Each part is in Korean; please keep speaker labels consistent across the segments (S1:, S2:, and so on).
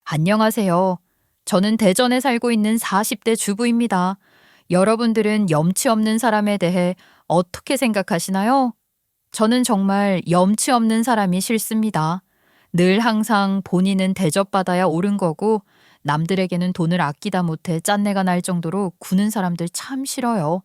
S1: 안녕하세요. 저는 대전에 살고 있는 40대 주부입니다. 여러분들은 염치 없는 사람에 대해 어떻게 생각하시나요? 저는 정말 염치 없는 사람이 싫습니다. 늘 항상 본인은 대접받아야 옳은 거고 남들에게는 돈을 아끼다 못해 짠내가 날 정도로 구는 사람들 참 싫어요.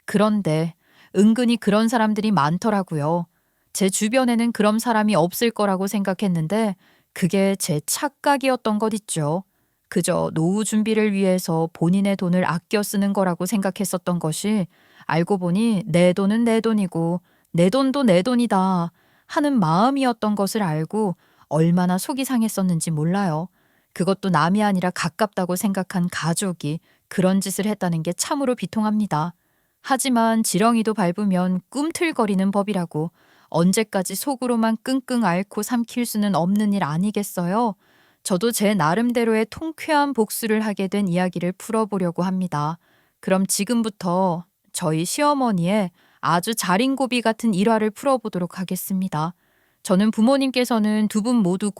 S1: 그런데 은근히 그런 사람들이 많더라고요. 제 주변에는 그런 사람이 없을 거라고 생각했는데 그게 제 착각이었던 것 있죠. 그저 노후 준비를 위해서 본인의 돈을 아껴 쓰는 거라고 생각했었던 것이 알고 보니 내 돈은 내 돈이고 내 돈도 내 돈이다 하는 마음이었던 것을 알고 얼마나 속이 상했었는지 몰라요. 그것도 남이 아니라 가깝다고 생각한 가족이 그런 짓을 했다는 게 참으로 비통합니다. 하지만 지렁이도 밟으면 꿈틀거리는 법이라고 언제까지 속으로만 끙끙 앓고 삼킬 수는 없는 일 아니겠어요? 저도 제 나름대로의 통쾌한 복수를 하게 된 이야기를 풀어보려고 합니다. 그럼 지금부터 저희 시어머니의 아주 자린고비 같은 일화를 풀어보도록 하겠습니다. 저는 부모님께서는 두 분 모두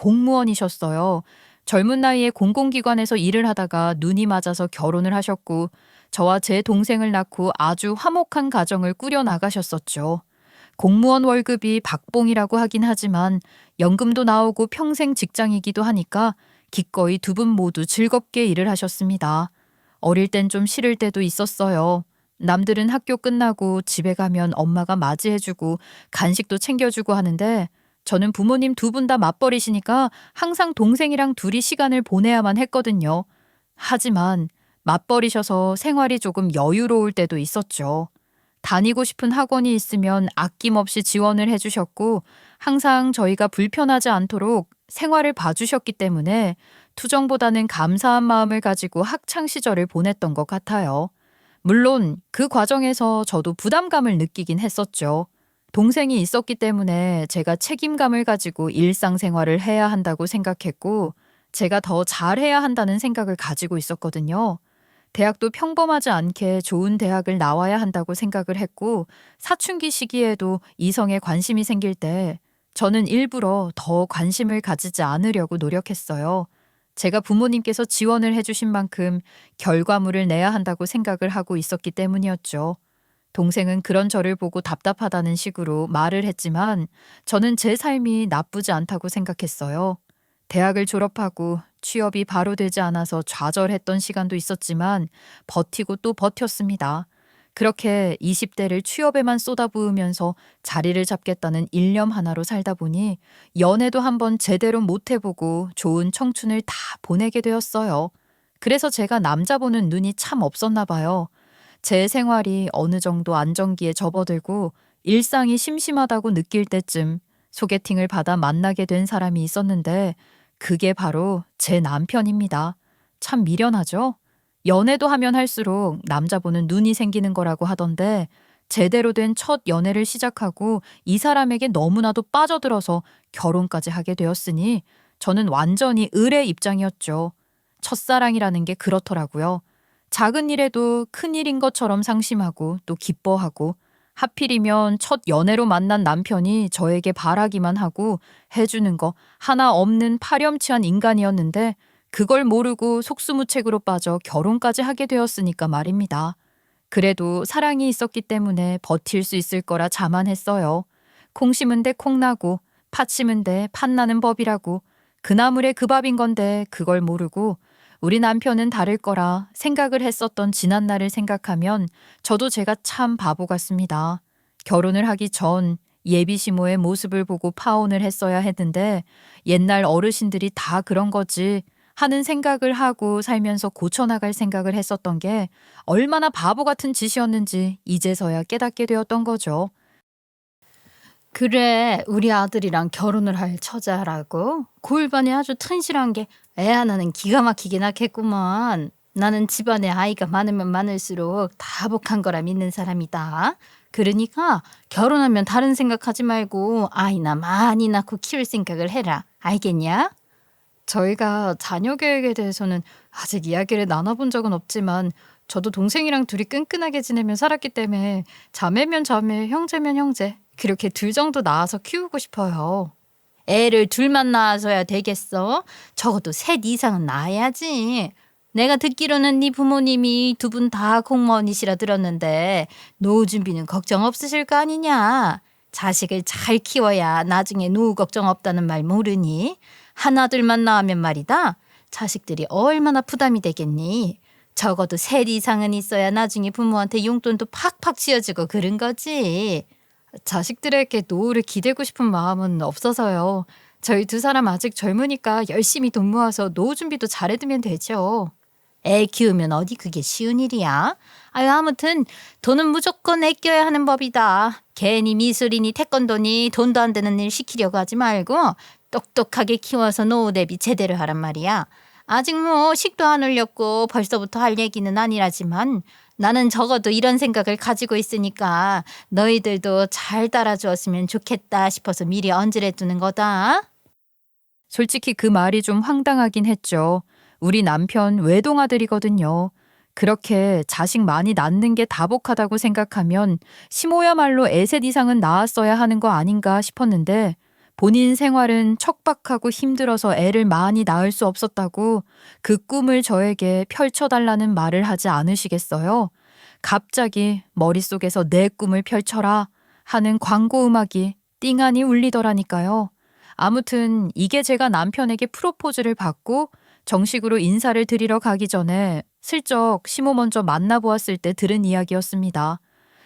S1: 공무원이셨어요. 젊은 나이에 공공기관에서 일을 하다가 눈이 맞아서 결혼을 하셨고 저와 제 동생을 낳고 아주 화목한 가정을 꾸려 나가셨었죠. 공무원 월급이 박봉이라고 하긴 하지만 연금도 나오고 평생 직장이기도 하니까 기꺼이 두 분 모두 즐겁게 일을 하셨습니다. 어릴 땐 좀 싫을 때도 있었어요. 남들은 학교 끝나고 집에 가면 엄마가 맞이해주고 간식도 챙겨주고 하는데 저는 부모님 두 분 다 맞벌이시니까 항상 동생이랑 둘이 시간을 보내야만 했거든요. 하지만 맞벌이셔서 생활이 조금 여유로울 때도 있었죠. 다니고 싶은 학원이 있으면 아낌없이 지원을 해주셨고 항상 저희가 불편하지 않도록 생활을 봐주셨기 때문에 투정보다는 감사한 마음을 가지고 학창 시절을 보냈던 것 같아요. 물론 그 과정에서 저도 부담감을 느끼긴 했었죠. 동생이 있었기 때문에 제가 책임감을 가지고 일상생활을 해야 한다고 생각했고 제가 더 잘해야 한다는 생각을 가지고 있었거든요. 대학도 평범하지 않게 좋은 대학을 나와야 한다고 생각을 했고 사춘기 시기에도 이성에 관심이 생길 때 저는 일부러 더 관심을 가지지 않으려고 노력했어요. 제가 부모님께서 지원을 해주신 만큼 결과물을 내야 한다고 생각을 하고 있었기 때문이었죠. 동생은 그런 저를 보고 답답하다는 식으로 말을 했지만 저는 제 삶이 나쁘지 않다고 생각했어요. 대학을 졸업하고 취업이 바로 되지 않아서 좌절했던 시간도 있었지만 버티고 또 버텼습니다. 그렇게 20대를 취업에만 쏟아부으면서 자리를 잡겠다는 일념 하나로 살다 보니 연애도 한번 제대로 못 해보고 좋은 청춘을 다 보내게 되었어요. 그래서 제가 남자 보는 눈이 참 없었나 봐요. 제 생활이 어느 정도 안정기에 접어들고 일상이 심심하다고 느낄 때쯤 소개팅을 받아 만나게 된 사람이 있었는데 그게 바로 제 남편입니다. 참 미련하죠? 연애도 하면 할수록 남자 보는 눈이 생기는 거라고 하던데 제대로 된 첫 연애를 시작하고 이 사람에게 너무나도 빠져들어서 결혼까지 하게 되었으니 저는 완전히 을의 입장이었죠. 첫사랑이라는 게 그렇더라고요. 작은 일에도 큰 일인 것처럼 상심하고 또 기뻐하고 하필이면 첫 연애로 만난 남편이 저에게 바라기만 하고 해주는 거 하나 없는 파렴치한 인간이었는데 그걸 모르고 속수무책으로 빠져 결혼까지 하게 되었으니까 말입니다. 그래도 사랑이 있었기 때문에 버틸 수 있을 거라 자만했어요. 콩 심은 데 콩 나고 팥 심은 데 팥 나는 법이라고 그 나물에 그 밥인 건데 그걸 모르고 우리 남편은 다를 거라 생각을 했었던 지난 날을 생각하면 저도 제가 참 바보 같습니다. 결혼을 하기 전 예비 시모의 모습을 보고 파혼을 했어야 했는데 옛날 어르신들이 다 그런 거지 하는 생각을 하고 살면서 고쳐나갈 생각을 했었던 게 얼마나 바보 같은 짓이었는지 이제서야 깨닫게 되었던 거죠.
S2: 그래, 우리 아들이랑 결혼을 할 처자라고? 골반이 아주 튼실한 게 애 하나는 기가 막히게 낳겠구먼. 나는 집안에 아이가 많으면 많을수록 다 복한 거라 믿는 사람이다. 그러니까 결혼하면 다른 생각하지 말고 아이나 많이 낳고 키울 생각을 해라. 알겠냐? 저희가 자녀 계획에 대해서는 아직 이야기를 나눠본 적은 없지만 저도 동생이랑 둘이 끈끈하게 지내며 살았기 때문에 자매면 자매, 형제면 형제 그렇게 둘 정도 낳아서 키우고 싶어요. 애를 둘만 낳아서야 되겠어? 적어도 셋 이상은 낳아야지. 내가 듣기로는 네 부모님이 두 분 다 공무원이시라 들었는데 노후 준비는 걱정 없으실 거 아니냐? 자식을 잘 키워야 나중에 노후 걱정 없다는 말 모르니? 하나둘만 낳으면 말이다. 자식들이 얼마나 부담이 되겠니? 적어도 셋 이상은 있어야 나중에 부모한테 용돈도 팍팍 쥐어주고 그런 거지. 자식들에게 노후를 기대고 싶은 마음은 없어서요. 저희 두 사람 아직 젊으니까 열심히 돈 모아서 노후 준비도 잘해두면 되죠. 애 키우면 어디 그게 쉬운 일이야? 아유, 아무튼 돈은 무조건 아껴야 하는 법이다. 괜히 미술이니 태권도니 돈도 안 되는 일 시키려고 하지 말고 똑똑하게 키워서 노후 대비 제대로 하란 말이야. 아직 뭐 식도 안 올렸고 벌써부터 할 얘기는 아니라지만 나는 적어도 이런 생각을 가지고 있으니까 너희들도 잘 따라주었으면 좋겠다 싶어서 미리 언질해 두는 거다.
S1: 솔직히 그 말이 좀 황당하긴 했죠. 우리 남편 외동아들이거든요. 그렇게 자식 많이 낳는 게 다복하다고 생각하면 시모야말로 애셋 이상은 낳았어야 하는 거 아닌가 싶었는데 본인 생활은 척박하고 힘들어서 애를 많이 낳을 수 없었다고 그 꿈을 저에게 펼쳐달라는 말을 하지 않으시겠어요? 갑자기 머릿속에서 내 꿈을 펼쳐라 하는 광고 음악이 띵하니 울리더라니까요. 아무튼 이게 제가 남편에게 프로포즈를 받고 정식으로 인사를 드리러 가기 전에 슬쩍 시모 먼저 만나보았을 때 들은 이야기였습니다.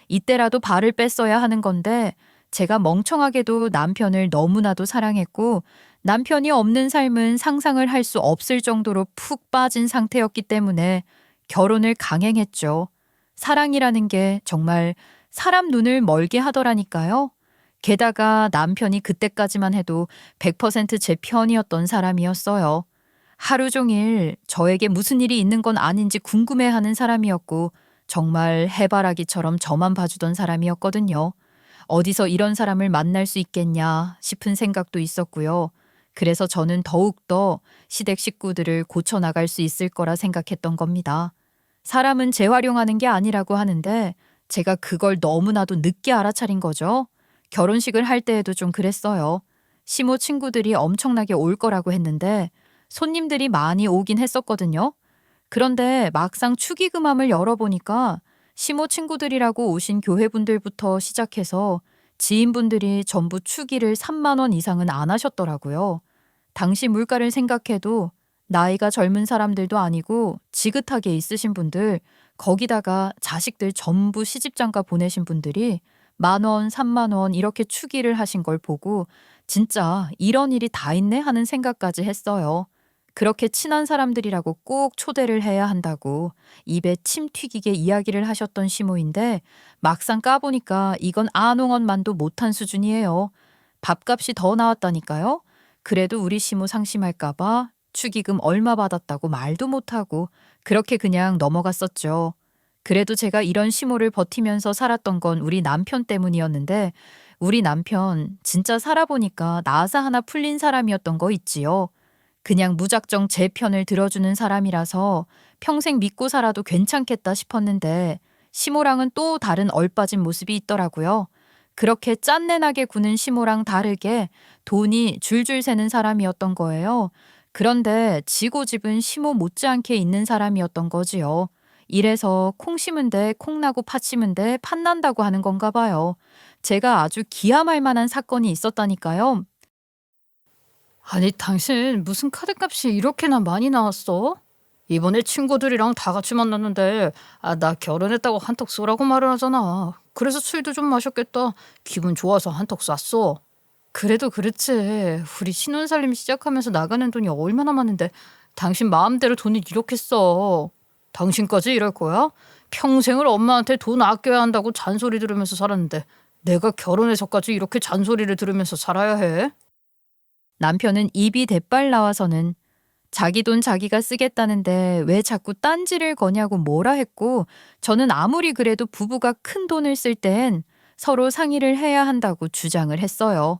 S1: 이때라도 발을 뺐어야 하는 건데 제가 멍청하게도 남편을 너무나도 사랑했고 남편이 없는 삶은 상상을 할 수 없을 정도로 푹 빠진 상태였기 때문에 결혼을 강행했죠. 사랑이라는 게 정말 사람 눈을 멀게 하더라니까요. 게다가 남편이 그때까지만 해도 100% 제 편이었던 사람이었어요. 하루 종일 저에게 무슨 일이 있는 건 아닌지 궁금해하는 사람이었고 정말 해바라기처럼 저만 봐주던 사람이었거든요. 어디서 이런 사람을 만날 수 있겠냐 싶은 생각도 있었고요. 그래서 저는 더욱더 시댁 식구들을 고쳐나갈 수 있을 거라 생각했던 겁니다. 사람은 재활용하는 게 아니라고 하는데 제가 그걸 너무나도 늦게 알아차린 거죠. 결혼식을 할 때에도 좀 그랬어요. 시모 친구들이 엄청나게 올 거라고 했는데 손님들이 많이 오긴 했었거든요. 그런데 막상 축의금함을 열어보니까 시모 친구들이라고 오신 교회분들부터 시작해서 지인분들이 전부 축의를 3만 원 이상은 안 하셨더라고요. 당시 물가를 생각해도 나이가 젊은 사람들도 아니고 지긋하게 있으신 분들, 거기다가 자식들 전부 시집장가 보내신 분들이 10,000원, 3만 원 이렇게 축의를 하신 걸 보고 진짜 이런 일이 다 있네 하는 생각까지 했어요. 그렇게 친한 사람들이라고 꼭 초대를 해야 한다고 입에 침 튀기게 이야기를 하셨던 시모인데 막상 까보니까 이건 아농원만도 못한 수준이에요. 밥값이 더 나왔다니까요. 그래도 우리 시모 상심할까봐 축의금 얼마 받았다고 말도 못하고 그렇게 그냥 넘어갔었죠. 그래도 제가 이런 시모를 버티면서 살았던 건 우리 남편 때문이었는데 우리 남편 진짜 살아보니까 나사 하나 풀린 사람이었던 거 있지요. 그냥 무작정 제 편을 들어주는 사람이라서 평생 믿고 살아도 괜찮겠다 싶었는데 시모랑은 또 다른 얼빠진 모습이 있더라고요. 그렇게 짠내나게 구는 시모랑 다르게 돈이 줄줄 새는 사람이었던 거예요. 그런데 지고 집은 시모 못지않게 있는 사람이었던 거지요. 이래서 콩 심은데 콩나고 팥 심은데 팥 난다고 하는 건가 봐요. 제가 아주 기함할 만한 사건이 있었다니까요.
S2: 아니, 당신 무슨 카드값이 이렇게나 많이 나왔어? 이번에 친구들이랑 다 같이 만났는데 나 결혼했다고 한턱 쏘라고 말을 하잖아. 그래서 술도 좀 마셨겠다. 기분 좋아서 한턱 쐈어. 그래도 그렇지. 우리 신혼살림 시작하면서 나가는 돈이 얼마나 많은데 당신 마음대로 돈을 이렇게 써. 당신까지 이럴 거야? 평생을 엄마한테 돈 아껴야 한다고 잔소리 들으면서 살았는데 내가 결혼해서까지 이렇게 잔소리를 들으면서 살아야 해?
S1: 남편은 입이 대빨 나와서는 자기 돈 자기가 쓰겠다는데 왜 자꾸 딴지를 거냐고 뭐라 했고 저는 아무리 그래도 부부가 큰 돈을 쓸 땐 서로 상의를 해야 한다고 주장을 했어요.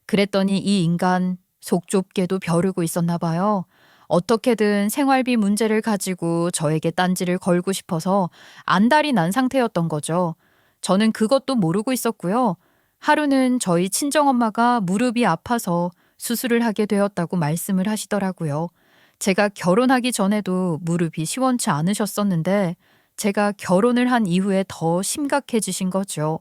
S1: 그랬더니 이 인간 속 좁게도 벼르고 있었나 봐요. 어떻게든 생활비 문제를 가지고 저에게 딴지를 걸고 싶어서 안달이 난 상태였던 거죠. 저는 그것도 모르고 있었고요. 하루는 저희 친정엄마가 무릎이 아파서 수술을 하게 되었다고 말씀을 하시더라고요. 제가 결혼하기 전에도 무릎이 시원치 않으셨었는데 제가 결혼을 한 이후에 더 심각해지신 거죠.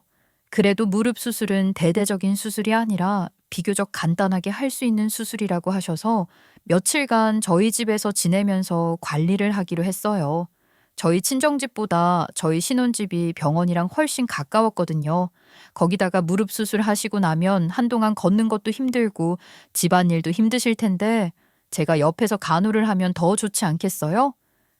S1: 그래도 무릎 수술은 대대적인 수술이 아니라 비교적 간단하게 할 수 있는 수술이라고 하셔서 며칠간 저희 집에서 지내면서 관리를 하기로 했어요. 저희 친정집보다 저희 신혼집이 병원이랑 훨씬 가까웠거든요. 거기다가 무릎 수술 하시고 나면 한동안 걷는 것도 힘들고 집안일도 힘드실 텐데 제가 옆에서 간호를 하면 더 좋지 않겠어요?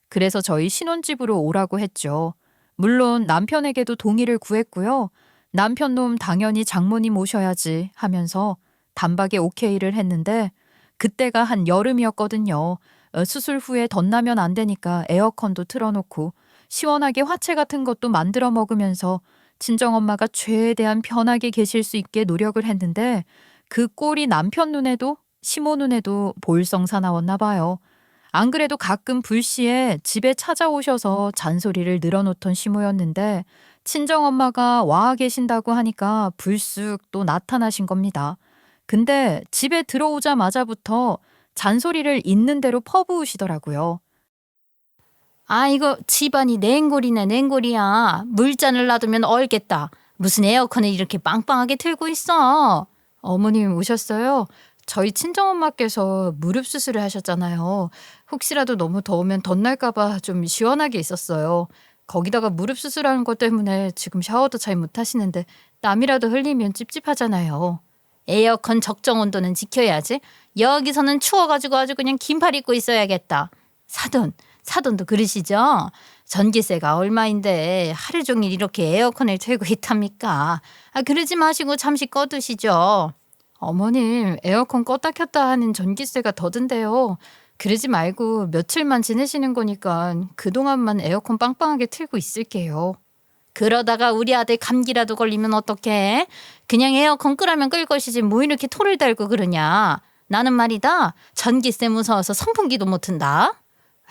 S1: 그래서 저희 신혼집으로 오라고 했죠. 물론 남편에게도 동의를 구했고요. 남편 놈 당연히 장모님 오셔야지 하면서 단박에 오케이를 했는데 그때가 한 여름이었거든요. 수술 후에 덧나면 안 되니까 에어컨도 틀어놓고 시원하게 화채 같은 것도 만들어 먹으면서 친정엄마가 최대한 편하게 계실 수 있게 노력을 했는데 그 꼴이 남편 눈에도 시모 눈에도 볼썽사나웠나 봐요. 안 그래도 가끔 불시에 집에 찾아오셔서 잔소리를 늘어놓던 시모였는데 친정엄마가 와 계신다고 하니까 불쑥 또 나타나신 겁니다. 근데 집에 들어오자마자부터 잔소리를 있는 대로 퍼부으시더라고요.
S2: 아, 이거 집안이 냉골이네, 냉골이야. 물잔을 놔두면 얼겠다. 무슨 에어컨을 이렇게 빵빵하게 틀고 있어. 어머님 오셨어요? 저희 친정엄마께서 무릎 수술을 하셨잖아요. 혹시라도 너무 더우면 덧날까봐 좀 시원하게 있었어요. 거기다가 무릎 수술하는 것 때문에 지금 샤워도 잘 못하시는데 땀이라도 흘리면 찝찝하잖아요. 에어컨 적정 온도는 지켜야지. 여기서는 추워가지고 아주 그냥 긴팔 입고 있어야겠다. 사돈도 그러시죠? 전기세가 얼마인데 하루 종일 이렇게 에어컨을 틀고 있답니까? 아, 그러지 마시고 잠시 꺼두시죠. 어머님, 에어컨 껐다 켰다 하는 전기세가 더 든대요. 그러지 말고 며칠만 지내시는 거니까 그동안만 에어컨 빵빵하게 틀고 있을게요. 그러다가 우리 아들 감기라도 걸리면 어떡해? 그냥 에어컨 끄라면 끌 것이지 뭐 이렇게 토를 달고 그러냐? 나는 말이다. 전기세 무서워서 선풍기도 못 튼다.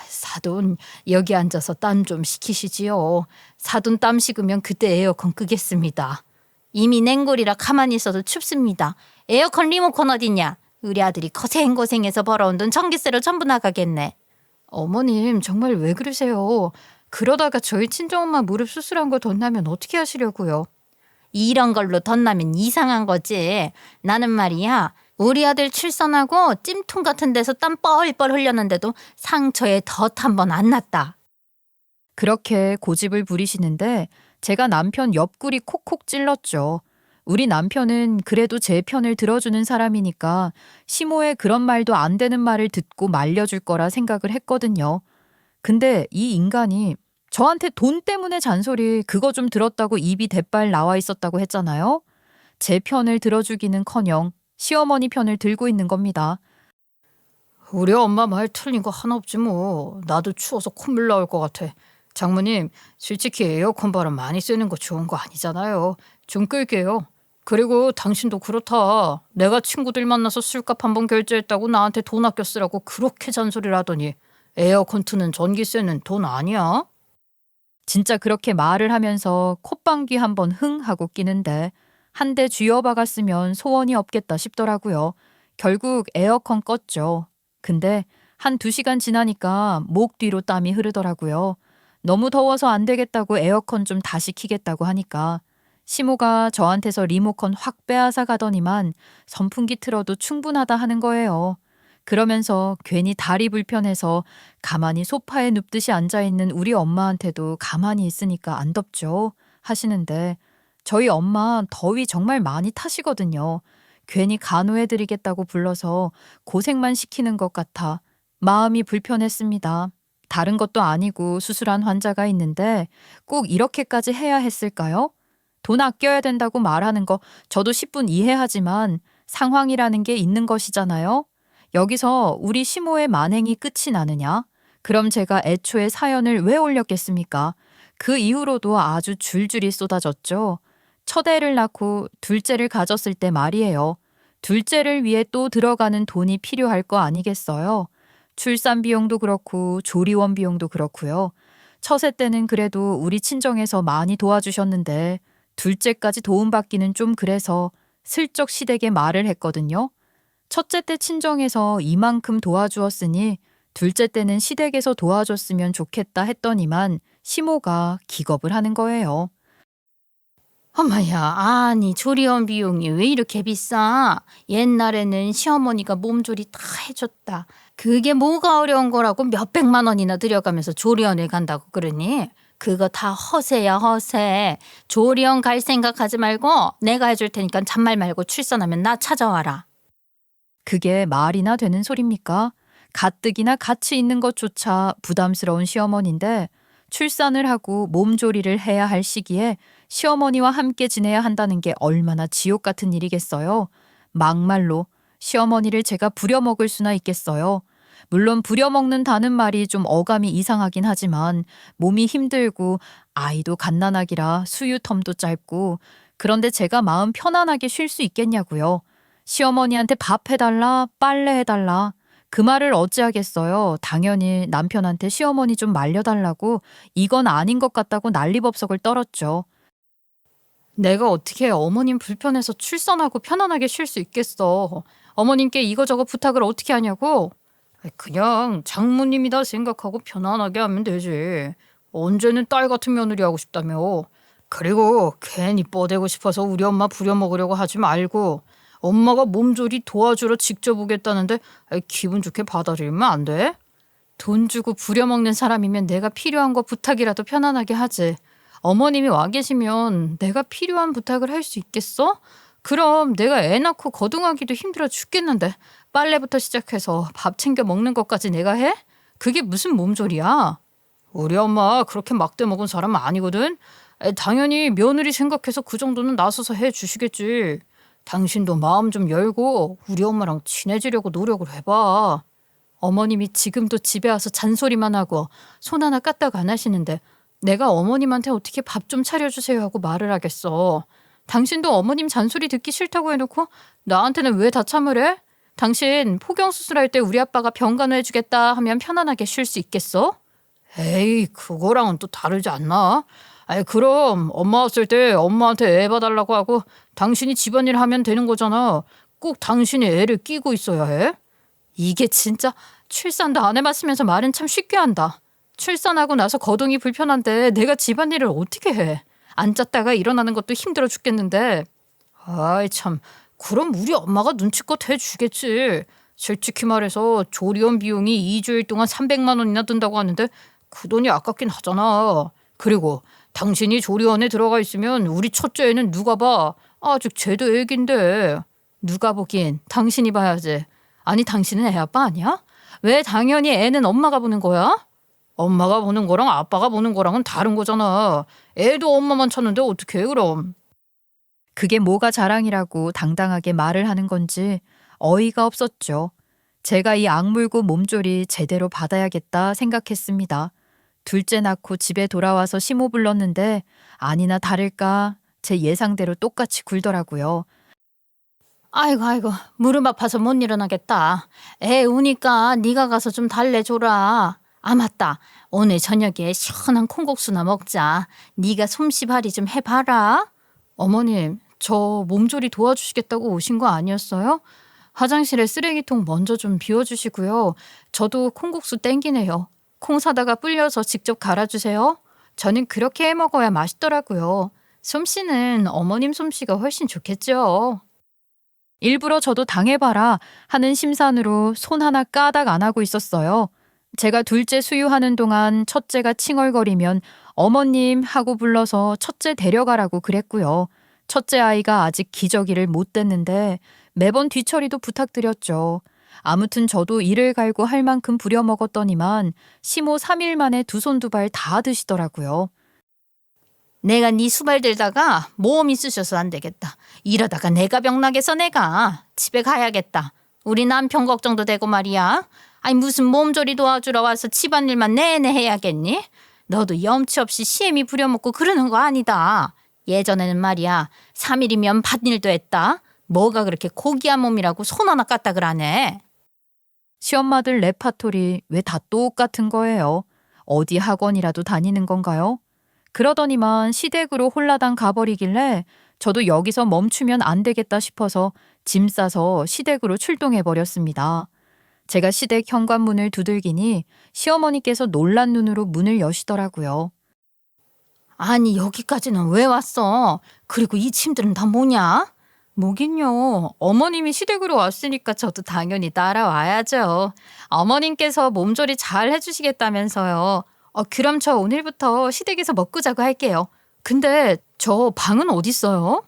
S2: 사돈, 여기 앉아서 땀 좀 식히시지요. 사돈 땀 식으면 그때 에어컨 끄겠습니다. 이미 냉골이라 가만히 있어도 춥습니다. 에어컨 리모컨 어딨냐? 우리 아들이 고생고생해서 벌어온 돈 전기세로 전부 나가겠네. 어머님, 정말 왜 그러세요? 그러다가 저희 친정엄마 무릎 수술한 거 덧나면 어떻게 하시려고요? 이런 걸로 덧나면 이상한 거지. 나는 말이야. 우리 아들 출산하고 찜통 같은 데서 땀 뻘뻘 흘렸는데도 상처에 덧 한 번 안 났다.
S1: 그렇게 고집을 부리시는데 제가 남편 옆구리 콕콕 찔렀죠. 우리 남편은 그래도 제 편을 들어주는 사람이니까 시모의 그런 말도 안 되는 말을 듣고 말려줄 거라 생각을 했거든요. 근데 이 인간이 저한테 돈 때문에 잔소리 그거 좀 들었다고 입이 대빨 나와 있었다고 했잖아요. 제 편을 들어주기는커녕 시어머니 편을 들고 있는 겁니다.
S2: 우리 엄마 말 틀린 거 하나 없지 뭐. 나도 추워서 콧물 나올 것 같아. 장모님, 솔직히 에어컨 바람 많이 쐬는 거 좋은 거 아니잖아요. 좀 끌게요. 그리고 당신도 그렇다. 내가 친구들 만나서 술값 한 번 결제했다고 나한테 돈 아껴 쓰라고 그렇게 잔소리를 하더니 에어컨 트는 전기세는 돈 아니야?
S1: 진짜 그렇게 말을 하면서 콧방귀 한번 흥 하고 끼는데 한 대 쥐어박았으면 소원이 없겠다 싶더라고요. 결국 에어컨 껐죠. 근데 한 2시간 지나니까 목 뒤로 땀이 흐르더라고요. 너무 더워서 안 되겠다고 에어컨 좀 다시 켜겠다고 하니까 시모가 저한테서 리모컨 확 빼앗아 가더니만 선풍기 틀어도 충분하다 하는 거예요. 그러면서 괜히 다리 불편해서 가만히 소파에 눕듯이 앉아있는 우리 엄마한테도 가만히 있으니까 안 덥죠 하시는데 저희 엄마 더위 정말 많이 타시거든요. 괜히 간호해드리겠다고 불러서 고생만 시키는 것 같아 마음이 불편했습니다. 다른 것도 아니고 수술한 환자가 있는데 꼭 이렇게까지 해야 했을까요? 돈 아껴야 된다고 말하는 거 저도 10분 이해하지만 상황이라는 게 있는 것이잖아요. 여기서 우리 시모의 만행이 끝이 나느냐? 그럼 제가 애초에 사연을 왜 올렸겠습니까? 그 이후로도 아주 줄줄이 쏟아졌죠. 첫 애를 낳고 둘째를 가졌을 때 말이에요. 둘째를 위해 또 들어가는 돈이 필요할 거 아니겠어요? 출산 비용도 그렇고 조리원 비용도 그렇고요. 첫애 때는 그래도 우리 친정에서 많이 도와주셨는데 둘째까지 도움받기는 좀 그래서 슬쩍 시댁에 말을 했거든요. 첫째 때 친정에서 이만큼 도와주었으니 둘째 때는 시댁에서 도와줬으면 좋겠다 했더니만 시모가 기겁을 하는 거예요.
S2: 엄마야, 아니 조리원 비용이 왜 이렇게 비싸? 옛날에는 시어머니가 몸조리 다 해줬다. 그게 뭐가 어려운 거라고 몇백만 원이나 들여가면서 조리원을 간다고 그러니? 그거 다 허세야, 허세. 조리원 갈 생각하지 말고 내가 해줄 테니까 잔말 말고 출산하면 나 찾아와라.
S1: 그게 말이나 되는 소립니까? 가뜩이나 같이 있는 것조차 부담스러운 시어머니인데 출산을 하고 몸조리를 해야 할 시기에 시어머니와 함께 지내야 한다는 게 얼마나 지옥 같은 일이겠어요. 막말로 시어머니를 제가 부려먹을 수나 있겠어요. 물론 부려먹는다는 말이 좀 어감이 이상하긴 하지만 몸이 힘들고 아이도 갓난아기라 수유텀도 짧고 그런데 제가 마음 편안하게 쉴 수 있겠냐고요. 시어머니한테 밥 해달라, 빨래 해달라. 그 말을 어찌하겠어요. 당연히 남편한테 시어머니 좀 말려달라고 이건 아닌 것 같다고 난리법석을 떨었죠.
S2: 내가 어떻게 어머님 불편해서 출산하고 편안하게 쉴 수 있겠어. 어머님께 이거저거 부탁을 어떻게 하냐고. 그냥 장모님이다 생각하고 편안하게 하면 되지. 언제는 딸 같은 며느리 하고 싶다며. 그리고 괜히 뻗대고 싶어서 우리 엄마 부려먹으려고 하지 말고 엄마가 몸조리 도와주러 직접 오겠다는데 기분 좋게 받아들이면 안 돼? 돈 주고 부려먹는 사람이면 내가 필요한 거 부탁이라도 편안하게 하지. 어머님이 와 계시면 내가 필요한 부탁을 할 수 있겠어? 그럼 내가 애 낳고 거둥하기도 힘들어 죽겠는데 빨래부터 시작해서 밥 챙겨 먹는 것까지 내가 해? 그게 무슨 몸조리야? 우리 엄마 그렇게 막대 먹은 사람 아니거든. 당연히 며느리 생각해서 그 정도는 나서서 해 주시겠지. 당신도 마음 좀 열고 우리 엄마랑 친해지려고 노력을 해봐. 어머님이 지금도 집에 와서 잔소리만 하고 손 하나 까딱 안 하시는데 내가 어머님한테 어떻게 밥 좀 차려주세요 하고 말을 하겠어. 당신도 어머님 잔소리 듣기 싫다고 해놓고 나한테는 왜 다 참으래? 당신 포경수술할 때 우리 아빠가 병간호 해주겠다 하면 편안하게 쉴 수 있겠어? 에이, 그거랑은 또 다르지 않나? 아이, 그럼 엄마 왔을 때 엄마한테 애 봐달라고 하고 당신이 집안일 하면 되는 거잖아. 꼭 당신이 애를 끼고 있어야 해? 이게 진짜 출산도 안 해봤으면서 말은 참 쉽게 한다. 출산하고 나서 거동이 불편한데 내가 집안일을 어떻게 해? 앉았다가 일어나는 것도 힘들어 죽겠는데. 아이 참, 그럼 우리 엄마가 눈치껏 해주겠지. 솔직히 말해서 조리원 비용이 2주일 동안 300만 원이나 든다고 하는데 그 돈이 아깝긴 하잖아. 그리고 당신이 조리원에 들어가 있으면 우리 첫째 애는 누가 봐? 아직 쟤도 애긴데. 누가 보긴 당신이 봐야지. 아니 당신은 애 아빠 아니야? 왜 당연히 애는 엄마가 보는 거야? 엄마가 보는 거랑 아빠가 보는 거랑은 다른 거잖아. 애도 엄마만 찾는데 어떻게 해 그럼?
S1: 그게 뭐가 자랑이라고 당당하게 말을 하는 건지 어이가 없었죠. 제가 이 악물고 몸조리 제대로 받아야겠다 생각했습니다. 둘째 낳고 집에 돌아와서 시모 불렀는데 아니나 다를까 제 예상대로 똑같이 굴더라고요.
S2: 아이고 무릎 아파서 못 일어나겠다. 애 우니까 네가 가서 좀 달래줘라. 아 맞다. 오늘 저녁에 시원한 콩국수나 먹자. 네가 솜씨발이 좀 해봐라. 어머님, 저 몸조리 도와주시겠다고 오신 거 아니었어요? 화장실에 쓰레기통 먼저 좀 비워주시고요. 저도 콩국수 땡기네요. 콩 사다가 불려서 직접 갈아주세요. 저는 그렇게 해 먹어야 맛있더라고요. 솜씨는 어머님 솜씨가 훨씬 좋겠죠.
S1: 일부러 저도 당해봐라 하는 심산으로 손 하나 까닥 안 하고 있었어요. 제가 둘째 수유하는 동안 첫째가 칭얼거리면 어머님 하고 불러서 첫째 데려가라고 그랬고요. 첫째 아이가 아직 기저귀를 못 댔는데 매번 뒤처리도 부탁드렸죠. 아무튼 저도 이를 갈고 할 만큼 부려먹었더니만 시모 3일 만에 두 손 두 발 다 드시더라고요.
S2: 내가 네 수발 들다가 모험이 쑤셔서 안 되겠다. 이러다가 내가 병나겠어 내가. 집에 가야겠다. 우리 남편 걱정도 되고 말이야. 아니 무슨 몸조리 도와주러 와서 집안일만 내내 해야겠니? 너도 염치 없이 시애미 부려먹고 그러는 거 아니다. 예전에는 말이야 3일이면 밭일도 했다. 뭐가 그렇게 고귀한 몸이라고 손 하나 까딱을 안 해.
S1: 시엄마들 레파토리 왜 다 똑같은 거예요? 어디 학원이라도 다니는 건가요? 그러더니만 시댁으로 홀라당 가버리길래 저도 여기서 멈추면 안 되겠다 싶어서 짐 싸서 시댁으로 출동해 버렸습니다. 제가 시댁 현관문을 두들기니 시어머니께서 놀란 눈으로 문을 여시더라고요.
S2: 아니 여기까지는 왜 왔어? 그리고 이 짐들은 다 뭐냐?
S1: 뭐긴요. 어머님이 시댁으로 왔으니까 저도 당연히 따라와야죠. 어머님께서 몸조리 잘 해주시겠다면서요. 그럼 저 오늘부터 시댁에서 먹고 자고 할게요. 근데 저 방은 어딨어요?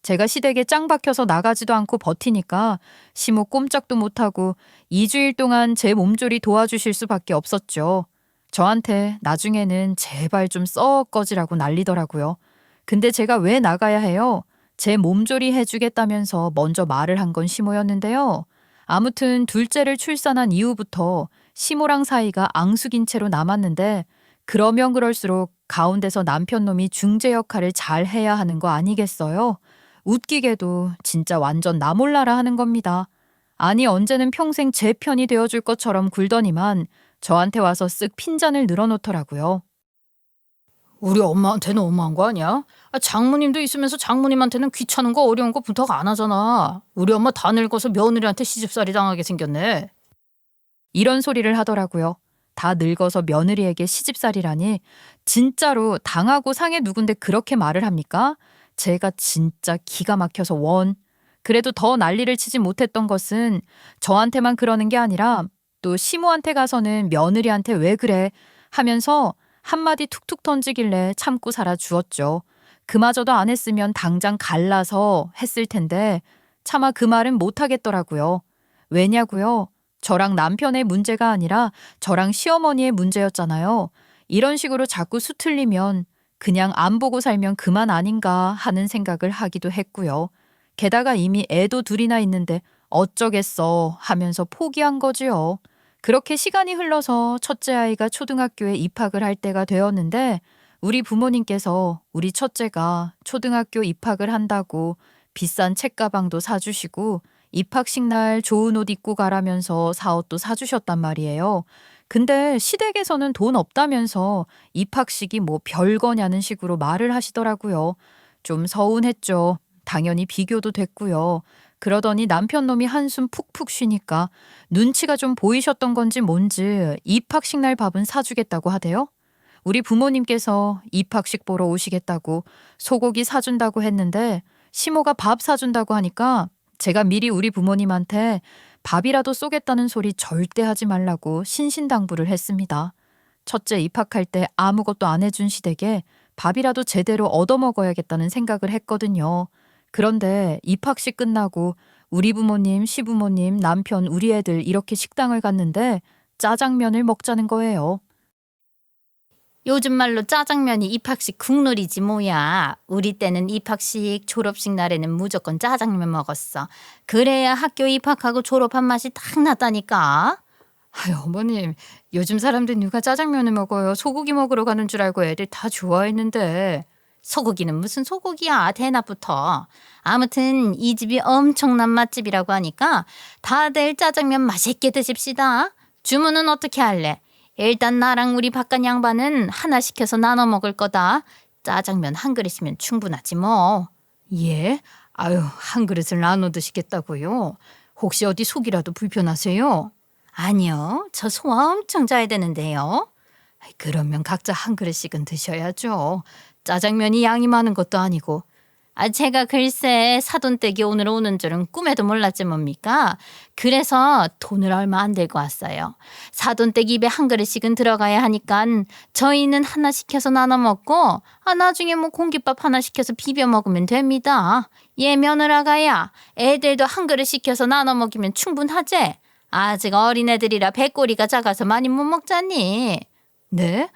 S1: 제가 시댁에 짱 박혀서 나가지도 않고 버티니까 시모 꼼짝도 못하고 2주일 동안 제 몸조리 도와주실 수밖에 없었죠. 저한테 나중에는 제발 좀 썩 꺼지라고 난리더라고요. 근데 제가 왜 나가야 해요? 제 몸조리 해주겠다면서 먼저 말을 한 건 시모였는데요. 아무튼 둘째를 출산한 이후부터 시모랑 사이가 앙숙인 채로 남았는데 그러면 그럴수록 가운데서 남편 놈이 중재 역할을 잘 해야 하는 거 아니겠어요? 웃기게도 진짜 완전 나 몰라라 하는 겁니다. 아니 언제는 평생 제 편이 되어줄 것처럼 굴더니만 저한테 와서 쓱 핀잔을 늘어놓더라고요.
S2: 우리 엄마한테는 너무한 거 아니야? 장모님도 있으면서 장모님한테는 귀찮은 거 어려운 거 부탁 안 하잖아. 우리 엄마 다 늙어서 며느리한테 시집살이 당하게 생겼네.
S1: 이런 소리를 하더라고요. 다 늙어서 며느리에게 시집살이라니 진짜로 당하고 상해 누군데 그렇게 말을 합니까? 제가 진짜 기가 막혀서 원. 그래도 더 난리를 치지 못했던 것은 저한테만 그러는 게 아니라 또 시모한테 가서는 며느리한테 왜 그래 하면서 한마디 툭툭 던지길래 참고 살아 주었죠. 그마저도 안 했으면 당장 갈라서 했을 텐데 차마 그 말은 못 하겠더라고요. 왜냐고요? 저랑 남편의 문제가 아니라 저랑 시어머니의 문제였잖아요. 이런 식으로 자꾸 수틀리면 그냥 안 보고 살면 그만 아닌가 하는 생각을 하기도 했고요. 게다가 이미 애도 둘이나 있는데 어쩌겠어 하면서 포기한 거지요. 그렇게 시간이 흘러서 첫째 아이가 초등학교에 입학을 할 때가 되었는데 우리 부모님께서 우리 첫째가 초등학교 입학을 한다고 비싼 책가방도 사주시고 입학식 날 좋은 옷 입고 가라면서 사옷도 사주셨단 말이에요. 근데 시댁에서는 돈 없다면서 입학식이 뭐 별거냐는 식으로 말을 하시더라고요. 좀 서운했죠. 당연히 비교도 됐고요. 그러더니 남편 놈이 한숨 푹푹 쉬니까 눈치가 좀 보이셨던 건지 뭔지 입학식 날 밥은 사주겠다고 하대요. 우리 부모님께서 입학식 보러 오시겠다고 소고기 사준다고 했는데 시모가 밥 사준다고 하니까 제가 미리 우리 부모님한테 밥이라도 쏘겠다는 소리 절대 하지 말라고 신신당부를 했습니다. 첫째 입학할 때 아무것도 안 해준 시댁에 밥이라도 제대로 얻어먹어야겠다는 생각을 했거든요. 그런데 입학식 끝나고 우리 부모님, 시부모님, 남편, 우리 애들 이렇게 식당을 갔는데 짜장면을 먹자는 거예요.
S2: 요즘 말로 짜장면이 입학식 국룰이지 뭐야. 우리 때는 입학식, 졸업식 날에는 무조건 짜장면 먹었어. 그래야 학교 입학하고 졸업한 맛이 딱 났다니까.
S1: 아유, 어머님, 요즘 사람들 누가 짜장면을 먹어요? 소고기 먹으러 가는 줄 알고 애들 다 좋아했는데.
S2: 소고기는 무슨 소고기야, 대낮부터. 아무튼 이 집이 엄청난 맛집이라고 하니까 다들 짜장면 맛있게 드십시다. 주문은 어떻게 할래? 일단 나랑 우리 바깥 양반은 하나 시켜서 나눠 먹을 거다. 짜장면 한 그릇이면 충분하지 뭐.
S1: 예? 아유, 한 그릇을 나눠 드시겠다고요? 혹시 어디 속이라도 불편하세요?
S2: 아니요, 저 소화 엄청 잘 되는데요.
S1: 그러면 각자 한 그릇씩은 드셔야죠. 짜장면이 양이 많은 것도 아니고.
S2: 제가 글쎄 사돈댁이 오늘 오는 줄은 꿈에도 몰랐지 뭡니까? 그래서 돈을 얼마 안 들고 왔어요. 사돈댁 입에 한 그릇씩은 들어가야 하니까 저희는 하나 시켜서 나눠 먹고 나중에 뭐 공깃밥 하나 시켜서 비벼 먹으면 됩니다. 얘 며느라가야, 애들도 한 그릇 시켜서 나눠 먹이면 충분하지? 아직 어린애들이라 배꼬리가 작아서 많이 못 먹잖니.
S1: 네?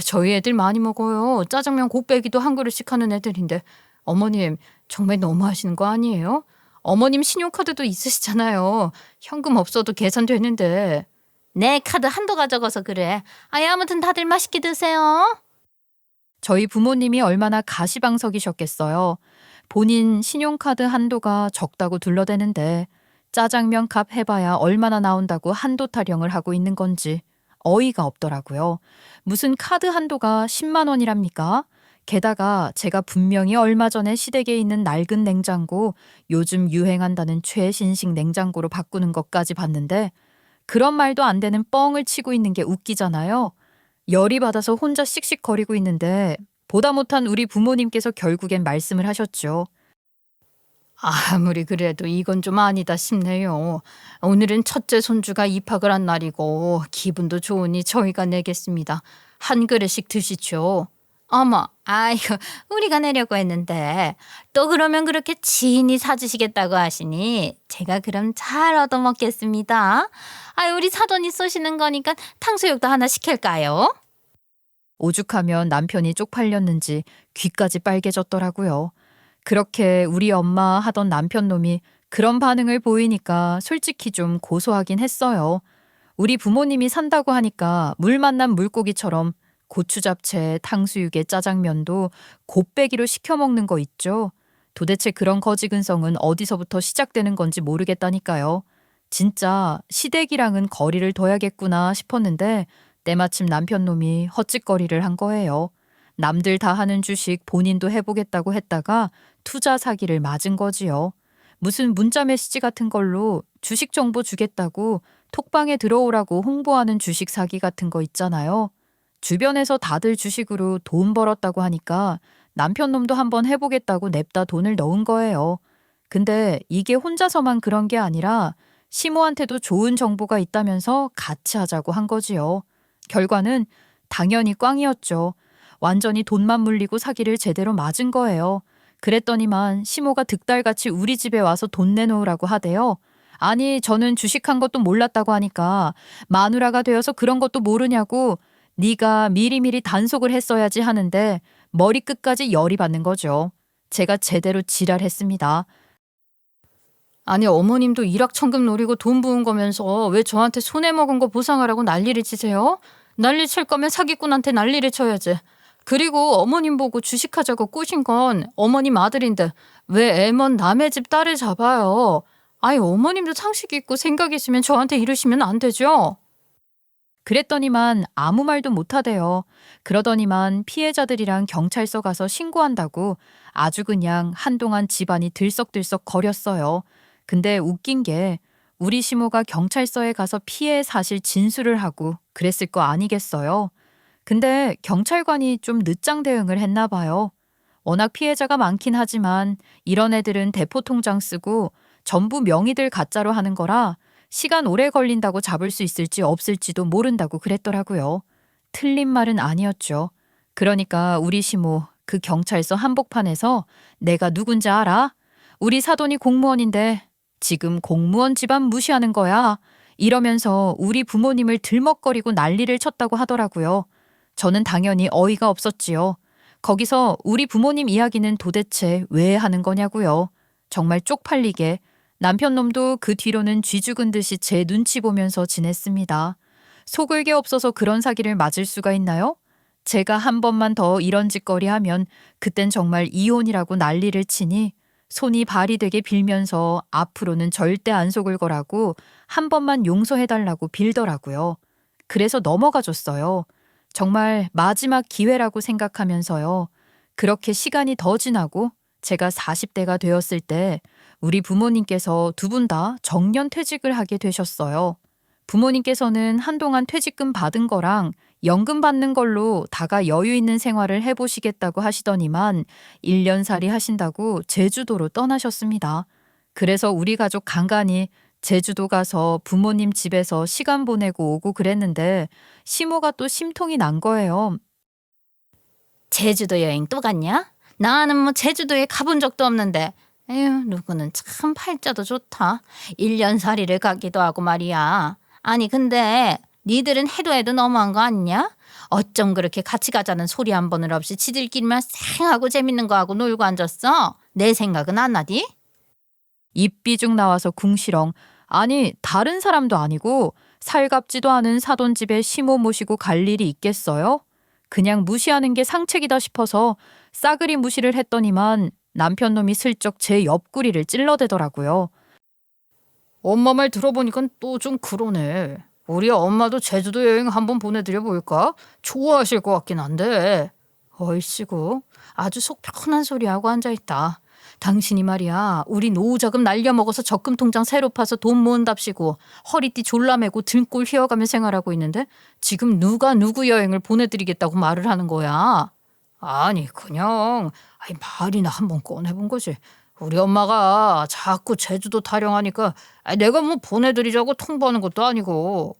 S1: 저희 애들 많이 먹어요. 짜장면 곱빼기도 한 그릇씩 하는 애들인데. 어머님, 정말 너무하시는 거 아니에요? 어머님 신용카드도 있으시잖아요. 현금 없어도 계산되는데.
S2: 내 카드 한도가 적어서 그래. 아무튼 다들 맛있게 드세요.
S1: 저희 부모님이 얼마나 가시방석이셨겠어요. 본인 신용카드 한도가 적다고 둘러대는데 짜장면 값 해봐야 얼마나 나온다고 한도 타령을 하고 있는 건지 어이가 없더라고요. 무슨 카드 한도가 10만 원이랍니까? 게다가 제가 분명히 얼마 전에 시댁에 있는 낡은 냉장고, 요즘 유행한다는 최신식 냉장고로 바꾸는 것까지 봤는데 그런 말도 안 되는 뻥을 치고 있는 게 웃기잖아요. 열이 받아서 혼자 씩씩거리고 있는데 보다 못한 우리 부모님께서 결국엔 말씀을 하셨죠.
S2: 아무리 그래도 이건 좀 아니다 싶네요. 오늘은 첫째 손주가 입학을 한 날이고 기분도 좋으니 저희가 내겠습니다. 한 그릇씩 드시죠. 어머, 아이고, 우리가 내려고 했는데 또 그러면 그렇게 지인이 사주시겠다고 하시니 제가 그럼 잘 얻어먹겠습니다. 우리 사돈이 쏘시는 거니까 탕수육도 하나 시킬까요?
S1: 오죽하면 남편이 쪽팔렸는지 귀까지 빨개졌더라고요. 그렇게 우리 엄마 하던 남편 놈이 그런 반응을 보이니까 솔직히 좀 고소하긴 했어요. 우리 부모님이 산다고 하니까 물 만난 물고기처럼 고추 잡채, 탕수육에 짜장면도 곱빼기로 시켜 먹는 거 있죠. 도대체 그런 거지근성은 어디서부터 시작되는 건지 모르겠다니까요. 진짜 시댁이랑은 거리를 둬야겠구나 싶었는데 때마침 남편 놈이 헛짓거리를 한 거예요. 남들 다 하는 주식 본인도 해보겠다고 했다가 투자 사기를 맞은 거지요. 무슨 문자 메시지 같은 걸로 주식 정보 주겠다고 톡방에 들어오라고 홍보하는 주식 사기 같은 거 있잖아요. 주변에서 다들 주식으로 돈 벌었다고 하니까 남편 놈도 한번 해보겠다고 냅다 돈을 넣은 거예요. 근데 이게 혼자서만 그런 게 아니라 시모한테도 좋은 정보가 있다면서 같이 하자고 한 거지요. 결과는 당연히 꽝이었죠. 완전히 돈만 물리고 사기를 제대로 맞은 거예요. 그랬더니만 시모가 득달같이 우리 집에 와서 돈 내놓으라고 하대요. 아니, 저는 주식한 것도 몰랐다고 하니까 마누라가 되어서 그런 것도 모르냐고 네가 미리미리 단속을 했어야지 하는데 머리끝까지 열이 받는 거죠. 제가 제대로 지랄했습니다.
S2: 아니, 어머님도 일확천금 노리고 돈 부은 거면서 왜 저한테 손해먹은 거 보상하라고 난리를 치세요? 난리 칠 거면 사기꾼한테 난리를 쳐야지. 그리고 어머님 보고 주식하자고 꼬신 건 어머님 아들인데 왜 애먼 남의 집 딸을 잡아요? 어머님도 상식이 있고 생각 있으면 저한테 이러시면 안 되죠?
S1: 그랬더니만 아무 말도 못하대요. 그러더니만 피해자들이랑 경찰서 가서 신고한다고 아주 그냥 한동안 집안이 들썩들썩 거렸어요. 근데 웃긴 게 우리 시모가 경찰서에 가서 피해 사실 진술을 하고 그랬을 거 아니겠어요. 근데 경찰관이 좀 늦장 대응을 했나 봐요. 워낙 피해자가 많긴 하지만 이런 애들은 대포통장 쓰고 전부 명의들 가짜로 하는 거라 시간 오래 걸린다고 잡을 수 있을지 없을지도 모른다고 그랬더라고요. 틀린 말은 아니었죠. 그러니까 우리 시모 그 경찰서 한복판에서 내가 누군지 알아? 우리 사돈이 공무원인데 지금 공무원 집안 무시하는 거야. 이러면서 우리 부모님을 들먹거리고 난리를 쳤다고 하더라고요. 저는 당연히 어이가 없었지요. 거기서 우리 부모님 이야기는 도대체 왜 하는 거냐고요. 정말 쪽팔리게 남편 놈도 그 뒤로는 쥐 죽은 듯이 제 눈치 보면서 지냈습니다. 속을 게 없어서 그런 사기를 맞을 수가 있나요? 제가 한 번만 더 이런 짓거리 하면 그땐 정말 이혼이라고 난리를 치니 손이 발이 되게 빌면서 앞으로는 절대 안 속을 거라고 한 번만 용서해달라고 빌더라고요. 그래서 넘어가 줬어요. 정말 마지막 기회라고 생각하면서요. 그렇게 시간이 더 지나고 제가 40대가 되었을 때 우리 부모님께서 두 분 다 정년퇴직을 하게 되셨어요. 부모님께서는 한동안 퇴직금 받은 거랑 연금 받는 걸로 다가 여유 있는 생활을 해보시겠다고 하시더니만 1년살이 하신다고 제주도로 떠나셨습니다. 그래서 우리 가족 간간히 제주도 가서 부모님 집에서 시간 보내고 오고 그랬는데 시모가 또 심통이 난 거예요.
S2: 제주도 여행 또 갔냐? 나는 뭐 제주도에 가본 적도 없는데. 에휴, 누구는 참 팔자도 좋다. 1년살이를 가기도 하고 말이야. 아니, 근데 니들은 해도 너무한 거 아니냐? 어쩜 그렇게 같이 가자는 소리 한 번을 없이 지들끼리만 쌩하고 재밌는 거 하고 놀고 앉았어? 내 생각은 안 나디?
S1: 입비중 나와서 궁시렁. 아니, 다른 사람도 아니고 살갑지도 않은 사돈 집에 시모 모시고 갈 일이 있겠어요? 그냥 무시하는 게 상책이다 싶어서 싸그리 무시를 했더니만 남편 놈이 슬쩍 제 옆구리를 찔러대더라고요.
S2: 엄마 말 들어보니까 또 좀 그러네. 우리 엄마도 제주도 여행 한번 보내드려 볼까? 좋아하실 것 같긴 한데. 얼씨구, 아주 속 편한 소리하고 앉아있다. 당신이 말이야, 우리 노후자금 날려먹어서 적금 통장 새로 파서 돈 모은답시고 허리띠 졸라매고 등골 휘어가며 생활하고 있는데 지금 누가 누구 여행을 보내드리겠다고 말을 하는 거야? 아니 그냥 말이나 한번 꺼내본 거지. 우리 엄마가 자꾸 제주도 타령하니까 내가 뭐 보내드리자고 통보하는 것도 아니고.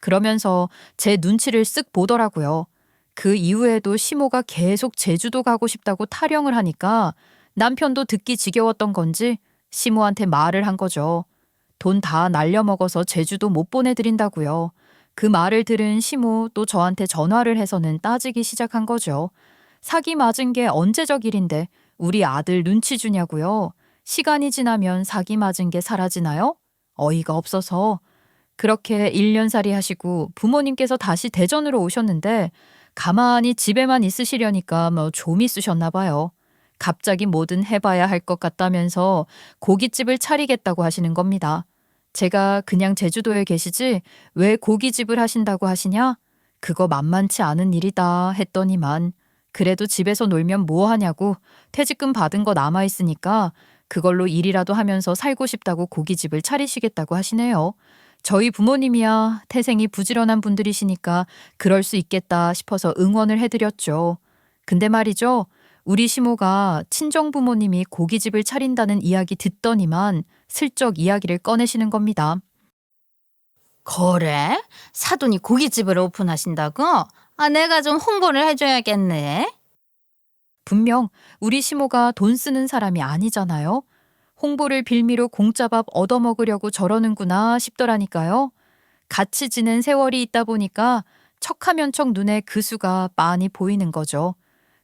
S1: 그러면서 제 눈치를 쓱 보더라고요. 그 이후에도 시모가 계속 제주도 가고 싶다고 타령을 하니까 남편도 듣기 지겨웠던 건지 시모한테 말을 한 거죠. 돈 다 날려먹어서 제주도 못 보내드린다고요. 그 말을 들은 시모 또 저한테 전화를 해서는 따지기 시작한 거죠. 사기 맞은 게 언제적 일인데 우리 아들 눈치 주냐고요. 시간이 지나면 사기 맞은 게 사라지나요? 어이가 없어서. 그렇게 1년살이 하시고 부모님께서 다시 대전으로 오셨는데 가만히 집에만 있으시려니까 좀이 쓰셨나 봐요. 갑자기 뭐든 해봐야 할 것 같다면서 고깃집을 차리겠다고 하시는 겁니다. 제가 그냥 제주도에 계시지 왜 고깃집을 하신다고 하시냐? 그거 만만치 않은 일이다 했더니만 그래도 집에서 놀면 뭐 하냐고 퇴직금 받은 거 남아있으니까 그걸로 일이라도 하면서 살고 싶다고 고깃집을 차리시겠다고 하시네요. 저희 부모님이야 태생이 부지런한 분들이시니까 그럴 수 있겠다 싶어서 응원을 해드렸죠. 근데 말이죠. 우리 시모가 친정 부모님이 고깃집을 차린다는 이야기 듣더니만 슬쩍 이야기를 꺼내시는 겁니다.
S2: 그래? 사돈이 고깃집을 오픈하신다고? 내가 좀 홍보를 해줘야겠네.
S1: 분명 우리 시모가 돈 쓰는 사람이 아니잖아요. 홍보를 빌미로 공짜밥 얻어먹으려고 저러는구나 싶더라니까요. 같이 지낸 세월이 있다 보니까 척하면 척 눈에 그 수가 빤히 보이는 거죠.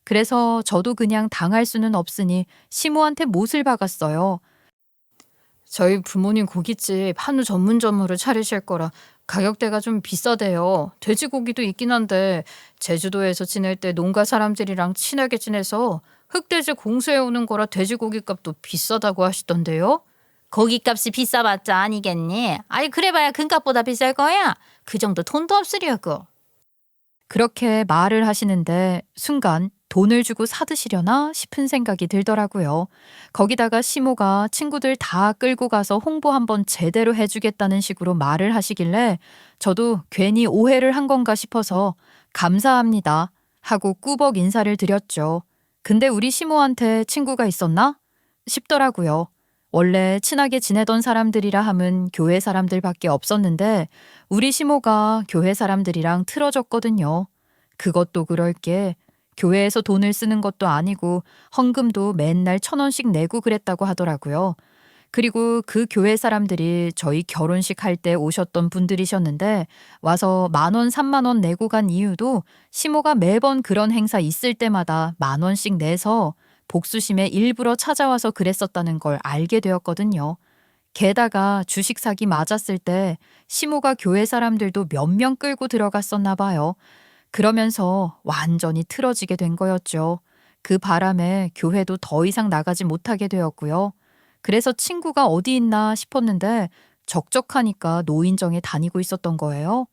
S1: 그래서 저도 그냥 당할 수는 없으니 시모한테 못을 박았어요.
S2: 저희 부모님 고깃집 한우 전문점으로 차리실 거라 가격대가 좀 비싸대요. 돼지고기도 있긴 한데 제주도에서 지낼 때 농가 사람들이랑 친하게 지내서 흑돼지 공수해 오는 거라 돼지고기 값도 비싸다고 하시던데요. 고기값이 비싸봤자 아니겠니? 그래봐야 금값보다 비쌀 거야. 그 정도 돈도 없으려고.
S1: 그렇게 말을 하시는데 순간 돈을 주고 사드시려나 싶은 생각이 들더라고요. 거기다가 시모가 친구들 다 끌고 가서 홍보 한번 제대로 해주겠다는 식으로 말을 하시길래 저도 괜히 오해를 한 건가 싶어서 감사합니다 하고 꾸벅 인사를 드렸죠. 근데 우리 시모한테 친구가 있었나? 싶더라고요. 원래 친하게 지내던 사람들이라 함은 교회 사람들밖에 없었는데 우리 시모가 교회 사람들이랑 틀어졌거든요. 그것도 그럴 게 교회에서 돈을 쓰는 것도 아니고 헌금도 맨날 1,000원씩 내고 그랬다고 하더라고요. 그리고 그 교회 사람들이 저희 결혼식 할 때 오셨던 분들이셨는데 와서 10,000원, 30,000원 내고 간 이유도 시모가 매번 그런 행사 있을 때마다 10,000원씩 내서 복수심에 일부러 찾아와서 그랬었다는 걸 알게 되었거든요. 게다가 주식 사기 맞았을 때 시모가 교회 사람들도 몇 명 끌고 들어갔었나 봐요. 그러면서 완전히 틀어지게 된 거였죠. 그 바람에 교회도 더 이상 나가지 못하게 되었고요. 그래서 친구가 어디 있나 싶었는데 적적하니까 노인정에 다니고 있었던 거예요.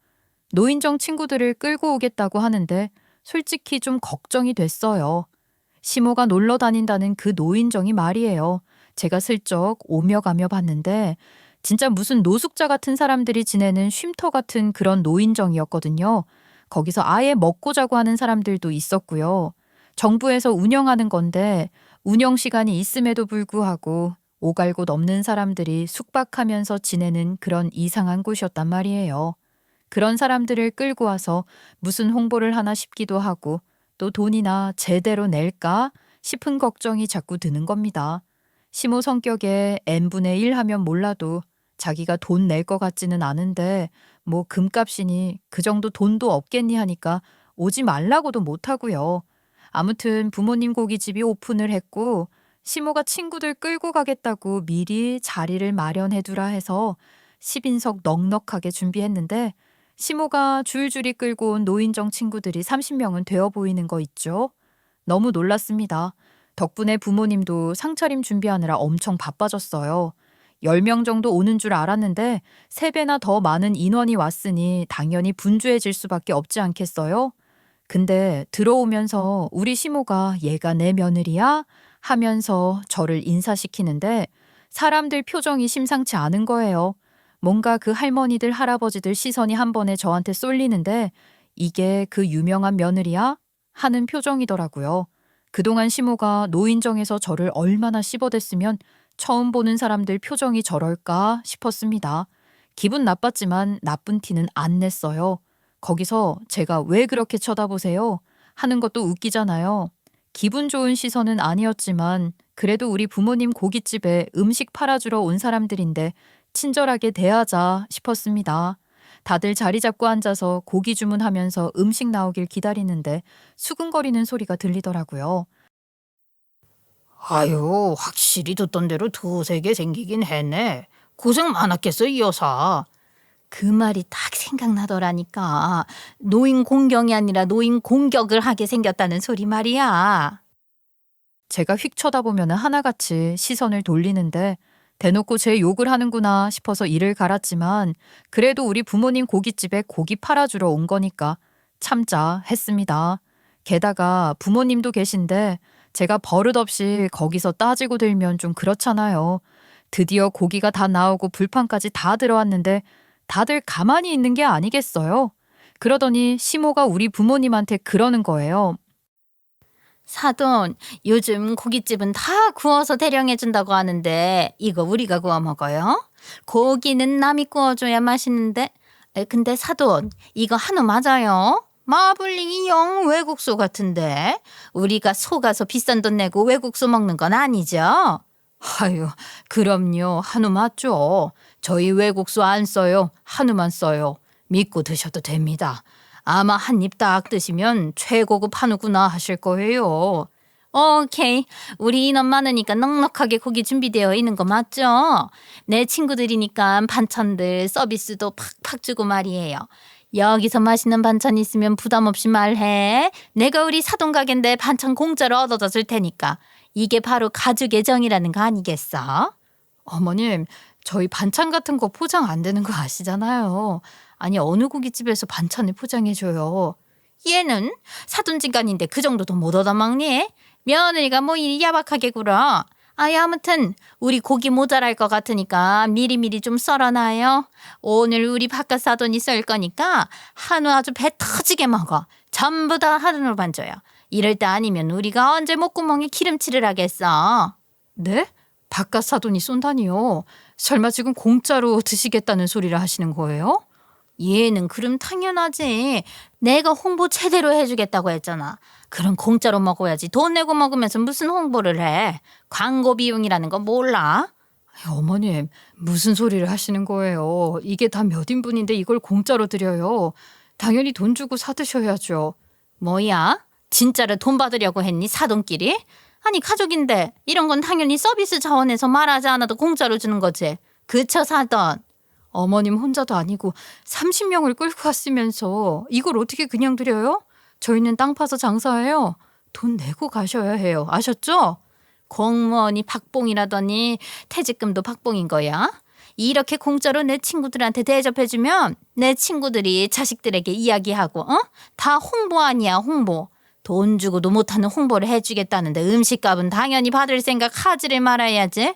S1: 노인정 친구들을 끌고 오겠다고 하는데 솔직히 좀 걱정이 됐어요. 시모가 놀러 다닌다는 그 노인정이 말이에요. 제가 슬쩍 오며 가며 봤는데 진짜 무슨 노숙자 같은 사람들이 지내는 쉼터 같은 그런 노인정이었거든요. 거기서 아예 먹고 자고 하는 사람들도 있었고요. 정부에서 운영하는 건데 운영 시간이 있음에도 불구하고 오갈 곳 없는 사람들이 숙박하면서 지내는 그런 이상한 곳이었단 말이에요. 그런 사람들을 끌고 와서 무슨 홍보를 하나 싶기도 하고 또 돈이나 제대로 낼까 싶은 걱정이 자꾸 드는 겁니다. 시모 성격에 n분의 1 하면 몰라도 자기가 돈 낼 것 같지는 않은데 뭐 금값이니 그 정도 돈도 없겠니 하니까 오지 말라고도 못하고요. 아무튼 부모님 고깃집이 오픈을 했고 시모가 친구들 끌고 가겠다고 미리 자리를 마련해두라 해서 10인석 넉넉하게 준비했는데 시모가 줄줄이 끌고 온 노인정 친구들이 30명은 되어 보이는 거 있죠. 너무 놀랐습니다. 덕분에 부모님도 상차림 준비하느라 엄청 바빠졌어요. 10명 정도 오는 줄 알았는데 3배나 더 많은 인원이 왔으니 당연히 분주해질 수밖에 없지 않겠어요? 근데 들어오면서 우리 시모가 얘가 내 며느리야? 하면서 저를 인사시키는데 사람들 표정이 심상치 않은 거예요. 뭔가 그 할머니들, 할아버지들 시선이 한 번에 저한테 쏠리는데 이게 그 유명한 며느리야? 하는 표정이더라고요. 그동안 시모가 노인정에서 저를 얼마나 씹어댔으면 처음 보는 사람들 표정이 저럴까 싶었습니다. 기분 나빴지만 나쁜 티는 안 냈어요. 거기서 제가 왜 그렇게 쳐다보세요? 하는 것도 웃기잖아요. 기분 좋은 시선은 아니었지만 그래도 우리 부모님 고깃집에 음식 팔아주러 온 사람들인데 친절하게 대하자 싶었습니다. 다들 자리 잡고 앉아서 고기 주문하면서 음식 나오길 기다리는데 수근거리는 소리가 들리더라고요.
S2: 아유, 확실히 듣던 대로 두세 개 생기긴 했네. 고생 많았겠어, 이 여사. 그 말이 딱 생각나더라니까. 노인 공경이 아니라 노인 공격을 하게 생겼다는 소리 말이야.
S1: 제가 휙 쳐다보면 하나같이 시선을 돌리는데 대놓고 제 욕을 하는구나 싶어서 이를 갈았지만 그래도 우리 부모님 고깃집에 고기 팔아주러 온 거니까 참자 했습니다. 게다가 부모님도 계신데 제가 버릇없이 거기서 따지고 들면 좀 그렇잖아요. 드디어 고기가 다 나오고 불판까지 다 들어왔는데 다들 가만히 있는 게 아니겠어요? 그러더니 시모가 우리 부모님한테 그러는 거예요.
S2: 사돈, 요즘 고깃집은 다 구워서 대령해준다고 하는데 이거 우리가 구워 먹어요? 고기는 남이 구워줘야 맛있는데. 근데 사돈, 이거 한우 맞아요? 마블링이 영 외국소 같은데 우리가 속아서 비싼 돈 내고 외국소 먹는 건 아니죠? 아유, 그럼요. 한우 맞죠. 저희 외국소 안 써요. 한우만 써요. 믿고 드셔도 됩니다. 아마 한 입 딱 드시면 최고급 한우구나 하실 거예요. 오케이. 우리 인원 많으니까 넉넉하게 고기 준비되어 있는 거 맞죠? 내 친구들이니까 반찬들 서비스도 팍팍 주고 말이에요. 여기서 맛있는 반찬 있으면 부담 없이 말해. 내가 우리 사돈 가게인데 반찬 공짜로 얻어다 줄 테니까. 이게 바로 가족의 정이라는 거 아니겠어?
S1: 어머님, 저희 반찬 같은 거 포장 안 되는 거 아시잖아요. 아니, 어느 고깃집에서 반찬을 포장해줘요.
S2: 얘는 사돈지간인데 그 정도도 못 얻어먹니? 며느리가 뭐 이리 야박하게 굴어. 아무튼 우리 고기 모자랄 것 같으니까 미리미리 좀 썰어놔요. 오늘 우리 바깥 사돈이 썰 거니까 한우 아주 배 터지게 먹어. 전부 다 한우로 반줘요. 이럴 때 아니면 우리가 언제 목구멍에 기름칠을 하겠어.
S1: 네? 바깥 사돈이 쏜다니요. 설마 지금 공짜로 드시겠다는 소리를 하시는 거예요?
S2: 얘는 그럼 당연하지. 내가 홍보 제대로 해주겠다고 했잖아. 그럼 공짜로 먹어야지. 돈 내고 먹으면서 무슨 홍보를 해. 광고 비용이라는 거 몰라?
S1: 어머님, 무슨 소리를 하시는 거예요? 이게 다 몇 인분인데 이걸 공짜로 드려요. 당연히 돈 주고 사드셔야죠.
S2: 뭐야? 진짜로 돈 받으려고 했니? 사돈끼리? 아니 가족인데 이런 건 당연히 서비스 차원에서 말하지 않아도 공짜로 주는 거지. 그쵸 사돈?
S1: 어머님 혼자도 아니고 30명을 끌고 왔으면서 이걸 어떻게 그냥 드려요? 저희는 땅 파서 장사해요. 돈 내고 가셔야 해요. 아셨죠?
S2: 공무원이 박봉이라더니 퇴직금도 박봉인 거야? 이렇게 공짜로 내 친구들한테 대접해주면 내 친구들이 자식들에게 이야기하고 다 홍보 아니야 홍보. 돈 주고도 못하는 홍보를 해주겠다는데 음식값은 당연히 받을 생각 하지를 말아야지.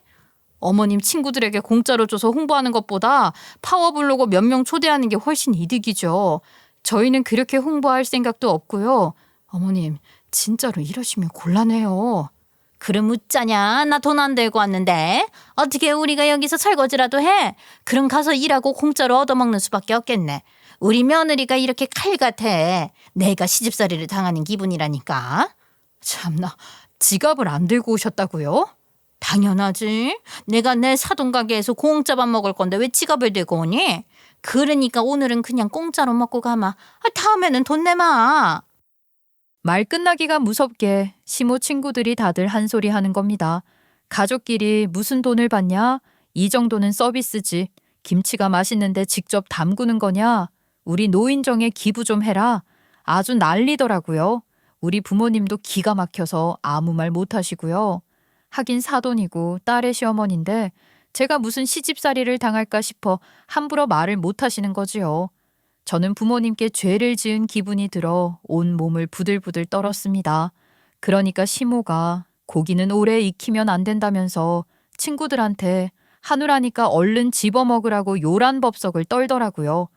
S1: 어머님 친구들에게 공짜로 줘서 홍보하는 것보다 파워블로거 몇 명 초대하는 게 훨씬 이득이죠. 저희는 그렇게 홍보할 생각도 없고요. 어머님 진짜로 이러시면 곤란해요.
S2: 그럼 웃자냐? 나 돈 안 들고 왔는데. 어떻게 우리가 여기서 설거지라도 해? 그럼 가서 일하고 공짜로 얻어먹는 수밖에 없겠네. 우리 며느리가 이렇게 칼 같아. 내가 시집살이를 당하는 기분이라니까.
S1: 참나, 지갑을 안 들고 오셨다고요?
S2: 당연하지. 내가 내 사돈 가게에서 공짜 밥 먹을 건데 왜 지갑을 들고 오니? 그러니까 오늘은 그냥 공짜로 먹고 가마. 다음에는 돈 내마.
S1: 말 끝나기가 무섭게 시모 친구들이 다들 한 소리 하는 겁니다. 가족끼리 무슨 돈을 받냐? 이 정도는 서비스지. 김치가 맛있는데 직접 담그는 거냐? 우리 노인정에 기부 좀 해라. 아주 난리더라고요. 우리 부모님도 기가 막혀서 아무 말 못 하시고요. 하긴 사돈이고 딸의 시어머니인데 제가 무슨 시집살이를 당할까 싶어 함부로 말을 못 하시는 거지요. 저는 부모님께 죄를 지은 기분이 들어 온 몸을 부들부들 떨었습니다. 그러니까 시모가 고기는 오래 익히면 안 된다면서 친구들한테 한우라니까 얼른 집어먹으라고 요란법석을 떨더라고요.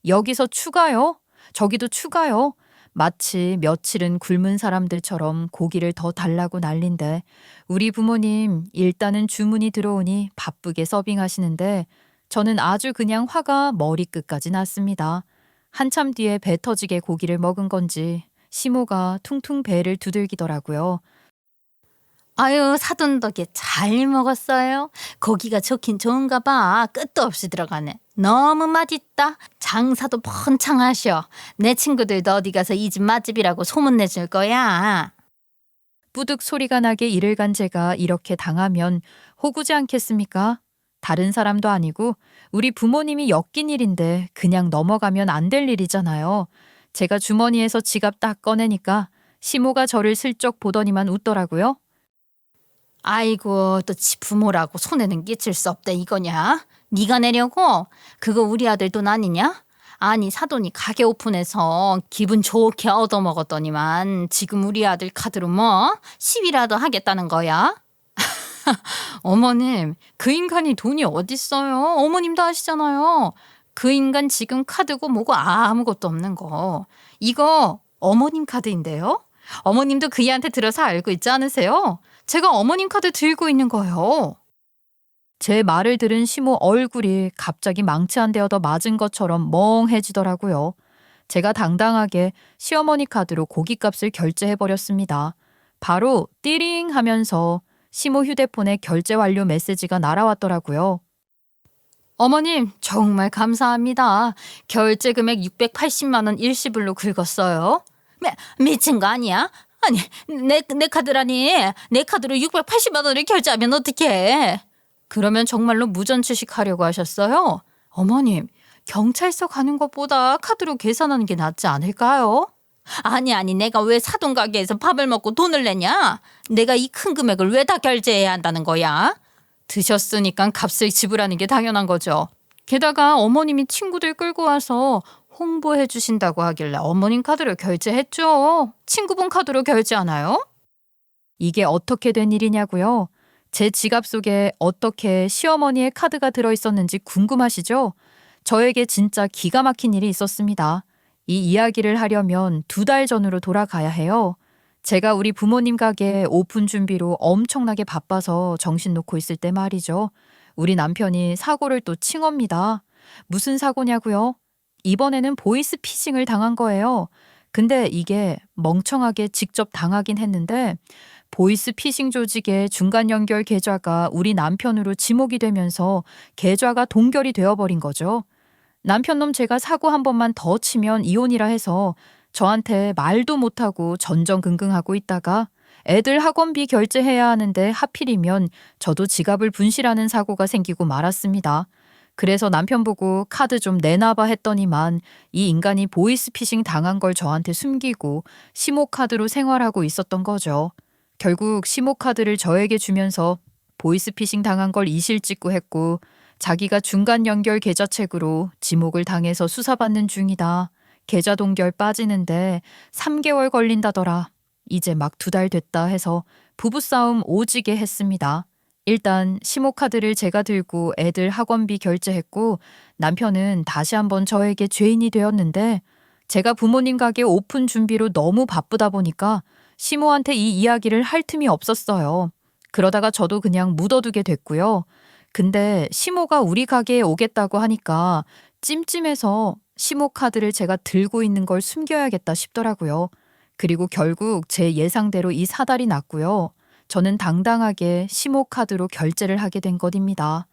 S1: 여기서 추가요? 저기도 추가요? 마치 며칠은 굶은 사람들처럼 고기를 더 달라고 난린데 우리 부모님 일단은 주문이 들어오니 바쁘게 서빙하시는데 저는 아주 그냥 화가 머리끝까지 났습니다. 한참 뒤에 배 터지게 고기를 먹은 건지 시모가 퉁퉁 배를 두들기더라고요.
S2: 아유, 사돈 덕에 잘 먹었어요. 고기가 좋긴 좋은가 봐. 끝도 없이 들어가네. 너무 맛있다. 장사도 번창하셔. 내 친구들도 어디 가서 이 집 맛집이라고 소문내줄 거야.
S1: 뿌득 소리가 나게 이를 간 제가 이렇게 당하면 호구지 않겠습니까? 다른 사람도 아니고 우리 부모님이 엮인 일인데 그냥 넘어가면 안 될 일이잖아요. 제가 주머니에서 지갑 딱 꺼내니까 시모가 저를 슬쩍 보더니만 웃더라고요.
S2: 아이고, 또 지 부모라고 손에는 끼칠 수 없다 이거냐? 네가 내려고? 그거 우리 아들 돈 아니냐? 아니, 사돈이 가게 오픈해서 기분 좋게 얻어먹었더니만 지금 우리 아들 카드로 뭐 시위라도 하겠다는 거야? 어머님, 그 인간이 돈이 어딨어요? 어머님도 아시잖아요. 그 인간 지금 카드고 뭐고 아무것도 없는 거. 이거 어머님 카드인데요? 어머님도 그이한테 들어서 알고 있지 않으세요? 제가 어머님 카드 들고 있는 거예요.
S1: 제 말을 들은 시모 얼굴이 갑자기 망치 한 대 얻어 맞은 것처럼 멍해지더라고요. 제가 당당하게 시어머니 카드로 고깃값을 결제해버렸습니다. 바로 띠링 하면서 시모 휴대폰에 결제 완료 메시지가 날아왔더라고요.
S2: 어머님, 정말 감사합니다. 결제 금액 680만 원 일시불로 긁었어요. 미친 거 아니야? 아니, 내 카드라니. 내 카드로 680만 원을 결제하면 어떡해? 그러면 정말로 무전취식하려고 하셨어요? 어머님, 경찰서 가는 것보다 카드로 계산하는 게 낫지 않을까요? 아니, 내가 왜 사돈 가게에서 밥을 먹고 돈을 내냐? 내가 이 큰 금액을 왜 다 결제해야 한다는 거야? 드셨으니까 값을 지불하는 게 당연한 거죠. 게다가 어머님이 친구들 끌고 와서 홍보해 주신다고 하길래 어머님 카드로 결제했죠. 친구분 카드로 결제하나요?
S1: 이게 어떻게 된 일이냐고요? 제 지갑 속에 어떻게 시어머니의 카드가 들어있었는지 궁금하시죠? 저에게 진짜 기가 막힌 일이 있었습니다. 이 이야기를 하려면 2달 전으로 돌아가야 해요. 제가 우리 부모님 가게 오픈 준비로 엄청나게 바빠서 정신 놓고 있을 때 말이죠. 우리 남편이 사고를 또 칭합니다. 무슨 사고냐고요? 이번에는 보이스 피싱을 당한 거예요. 근데 이게 멍청하게 직접 당하긴 했는데 보이스 피싱 조직의 중간 연결 계좌가 우리 남편으로 지목이 되면서 계좌가 동결이 되어버린 거죠. 남편 놈 제가 사고 한 번만 더 치면 이혼이라 해서 저한테 말도 못하고 전전긍긍하고 있다가 애들 학원비 결제해야 하는데 하필이면 저도 지갑을 분실하는 사고가 생기고 말았습니다. 그래서 남편 보고 카드 좀 내놔봐 했더니만 이 인간이 보이스피싱 당한 걸 저한테 숨기고 시모카드로 생활하고 있었던 거죠. 결국 시모카드를 저에게 주면서 보이스피싱 당한 걸 이실 찍고 했고 자기가 중간 연결 계좌책으로 지목을 당해서 수사받는 중이다. 계좌 동결 빠지는데 3개월 걸린다더라. 이제 막 2달 됐다 해서 부부싸움 오지게 했습니다. 일단 시모카드를 제가 들고 애들 학원비 결제했고 남편은 다시 한번 저에게 죄인이 되었는데 제가 부모님 가게 오픈 준비로 너무 바쁘다 보니까 시모한테 이 이야기를 할 틈이 없었어요. 그러다가 저도 그냥 묻어두게 됐고요. 근데 시모가 우리 가게에 오겠다고 하니까 찜찜해서 시모카드를 제가 들고 있는 걸 숨겨야겠다 싶더라고요. 그리고 결국 제 예상대로 이 사달이 났고요. 저는 당당하게 시모카드로 결제를 하게 된 것입니다.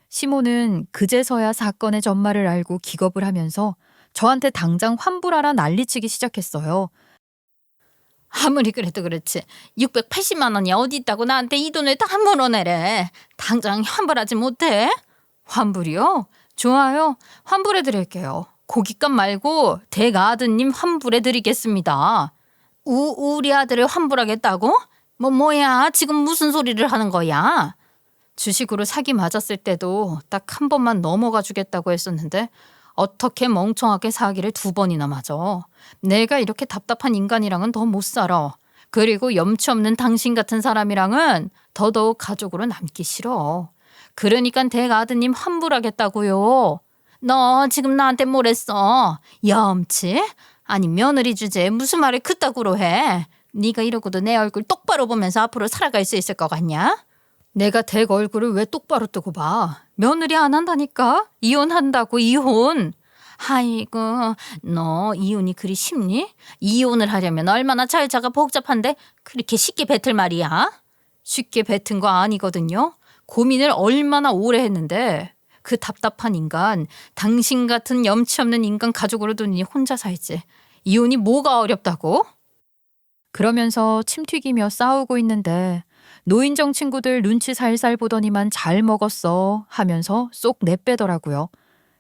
S1: 시모는 그제서야 사건의 전말을 알고 기겁을 하면서 저한테 당장 환불하라 난리치기 시작했어요.
S2: 아무리 그래도 그렇지 680만 원이 어디 있다고 나한테 이 돈을 다 물어내래. 당장 환불하지 못해? 환불이요? 좋아요. 환불해드릴게요. 고깃값 말고 대가 아드님 환불해드리겠습니다. 우리 아들을 환불하겠다고? 뭐야 지금 무슨 소리를 하는 거야? 주식으로 사기 맞았을 때도 딱 한 번만 넘어가 주겠다고 했었는데 어떻게 멍청하게 사기를 2번이나 맞아. 내가 이렇게 답답한 인간이랑은 더 못 살아. 그리고 염치 없는 당신 같은 사람이랑은 더더욱 가족으로 남기 싫어. 그러니까 댁 아드님 환불하겠다고요. 너 지금 나한테 뭐랬어? 염치? 아니 며느리 주제에 무슨 말을 그따구로 해? 네가 이러고도 내 얼굴 똑바로 보면서 앞으로 살아갈 수 있을 것 같냐? 내가 댁 얼굴을 왜 똑바로 뜨고 봐? 며느리 안 한다니까? 이혼한다고 이혼. 아이고 너 이혼이 그리 쉽니? 이혼을 하려면 얼마나 절차가 복잡한데 그렇게 쉽게 뱉을 말이야? 쉽게 뱉은 거 아니거든요. 고민을 얼마나 오래 했는데 그 답답한 인간, 당신 같은 염치 없는 인간 가족으로 두니 혼자 살지. 이혼이 뭐가 어렵다고?
S1: 그러면서 침 튀기며 싸우고 있는데 노인정 친구들 눈치 살살 보더니만 잘 먹었어 하면서 쏙 내빼더라고요.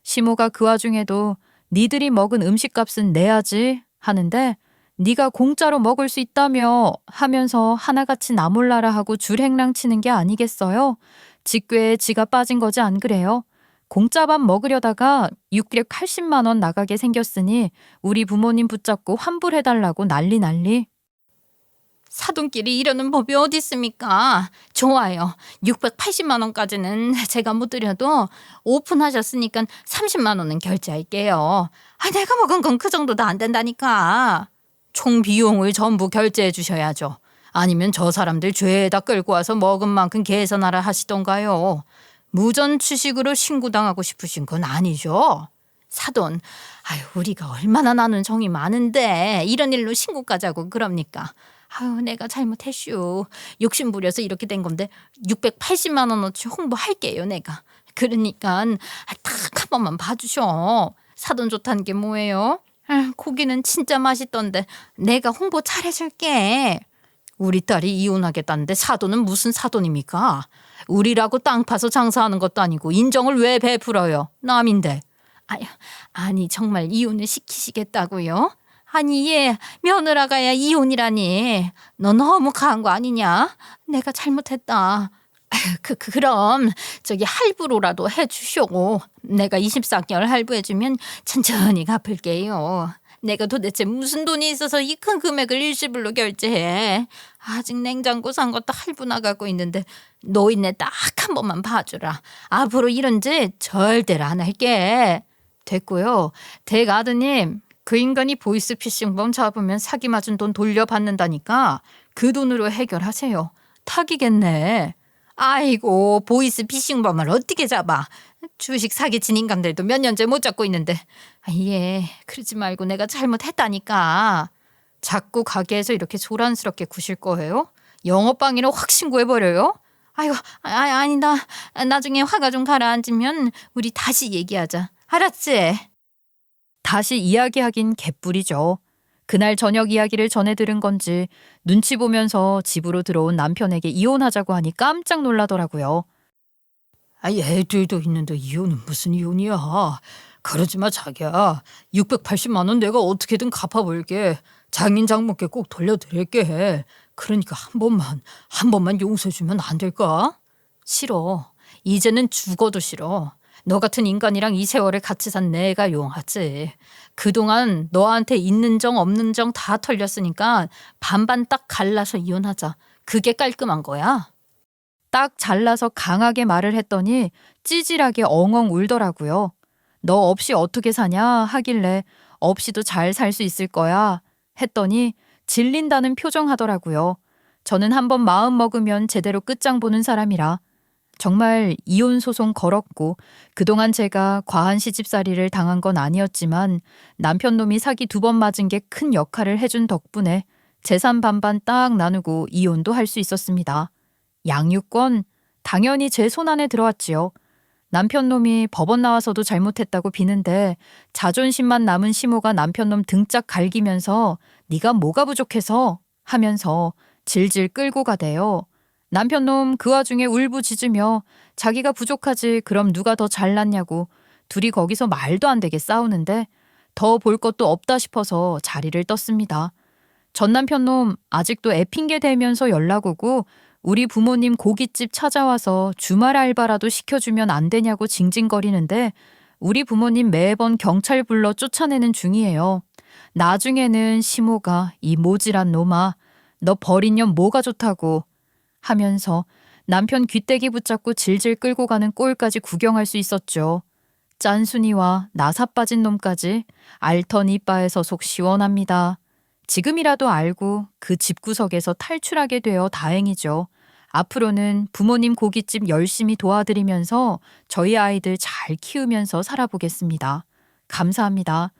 S1: 시모가 그 와중에도 니들이 먹은 음식값은 내야지 하는데 네가 공짜로 먹을 수 있다며 하면서 하나같이 나몰라라 하고 줄행랑 치는 게 아니겠어요? 직궤에 지가 빠진 거지 안 그래요? 공짜 밥 먹으려다가 680만 원 나가게 생겼으니 우리 부모님 붙잡고 환불해달라고 난리.
S2: 사돈끼리 이러는 법이 어디 있습니까? 좋아요. 680만 원까지는 제가 못 드려도 오픈하셨으니까 30만 원은 결제할게요. 내가 먹은 건 그 정도도 안 된다니까. 총 비용을 전부 결제해 주셔야죠. 아니면 저 사람들 죄에다 끌고 와서 먹은 만큼 계산하라 하시던가요. 무전 취식으로 신고당하고 싶으신 건 아니죠? 사돈, 우리가 얼마나 나눈 정이 많은데 이런 일로 신고까지 하고 그럽니까? 내가 잘못했슈. 욕심 부려서 이렇게 된 건데 680만 원어치 홍보할게요 내가. 그러니까 딱 한 번만 봐주셔. 사돈 좋다는 게 뭐예요? 고기는 진짜 맛있던데 내가 홍보 잘해줄게. 우리 딸이 이혼하겠다는데 사돈은 무슨 사돈입니까? 우리라고 땅 파서 장사하는 것도 아니고 인정을 왜 베풀어요? 남인데. 아니 정말 이혼을 시키시겠다고요? 아니 얘 며느라가야 이혼이라니. 너 너무 강한 거 아니냐? 내가 잘못했다. 그럼 저기 할부로라도 해주쇼. 내가 24개월 할부해주면 천천히 갚을게요. 내가 도대체 무슨 돈이 있어서 이 큰 금액을 일시불로 결제해. 아직 냉장고 산 것도 할부 나가고 있는데 노인네 딱 한 번만 봐주라. 앞으로 이런 짓 절대로 안 할게. 됐고요. 댁 아드님, 그 인간이 보이스피싱범 잡으면 사기 맞은 돈 돌려받는다니까 그 돈으로 해결하세요. 탁이겠네. 아이고 보이스피싱범을 어떻게 잡아. 주식 사기친 인간들도 몇 년째 못 잡고 있는데. 그러지 말고 내가 잘못했다니까. 자꾸 가게에서 이렇게 소란스럽게 구실 거예요? 영업방해로 확 신고해버려요? 아니다. 나중에 화가 좀 가라앉으면 우리 다시 얘기하자. 알았지?
S1: 다시 이야기하긴 개뿔이죠. 그날 저녁 이야기를 전해 들은 건지 눈치 보면서 집으로 들어온 남편에게 이혼하자고 하니 깜짝 놀라더라고요.
S3: 애들도 있는데 이혼은 무슨 이혼이야. 그러지 마 자기야. 680만 원 내가 어떻게든 갚아볼게. 장인 장모께 꼭 돌려드릴게. 그러니까 한 번만 용서해주면 안 될까?
S2: 싫어. 이제는 죽어도 싫어. 너 같은 인간이랑 이 세월을 같이 산 내가 용하지. 그동안 너한테 있는 정 없는 정 다 털렸으니까 반반 딱 갈라서 이혼하자. 그게 깔끔한 거야.
S1: 딱 잘라서 강하게 말을 했더니 찌질하게 엉엉 울더라고요. 너 없이 어떻게 사냐 하길래 없이도 잘 살 수 있을 거야 했더니 질린다는 표정하더라고요. 저는 한번 마음 먹으면 제대로 끝장 보는 사람이라 정말 이혼 소송 걸었고 그동안 제가 과한 시집살이를 당한 건 아니었지만 남편 놈이 사기 2번 맞은 게 큰 역할을 해준 덕분에 재산 반반 딱 나누고 이혼도 할 수 있었습니다. 양육권 당연히 제 손안에 들어왔지요. 남편 놈이 법원 나와서도 잘못했다고 비는데 자존심만 남은 시모가 남편 놈 등짝 갈기면서 네가 뭐가 부족해서 하면서 질질 끌고 가대요. 남편 놈 그 와중에 울부짖으며 자기가 부족하지 그럼 누가 더 잘났냐고 둘이 거기서 말도 안 되게 싸우는데 더 볼 것도 없다 싶어서 자리를 떴습니다. 전 남편 놈 아직도 애핑계 대면서 연락 오고 우리 부모님 고깃집 찾아와서 주말 알바라도 시켜주면 안 되냐고 징징거리는데 우리 부모님 매번 경찰 불러 쫓아내는 중이에요. 나중에는 시모가 이 모질한 놈아, 너 버린 년 뭐가 좋다고 하면서 남편 귀때기 붙잡고 질질 끌고 가는 꼴까지 구경할 수 있었죠. 짠순이와 나사 빠진 놈까지 알턴 이빠에서 속 시원합니다. 지금이라도 알고 그 집구석에서 탈출하게 되어 다행이죠. 앞으로는 부모님 고깃집 열심히 도와드리면서 저희 아이들 잘 키우면서 살아보겠습니다. 감사합니다.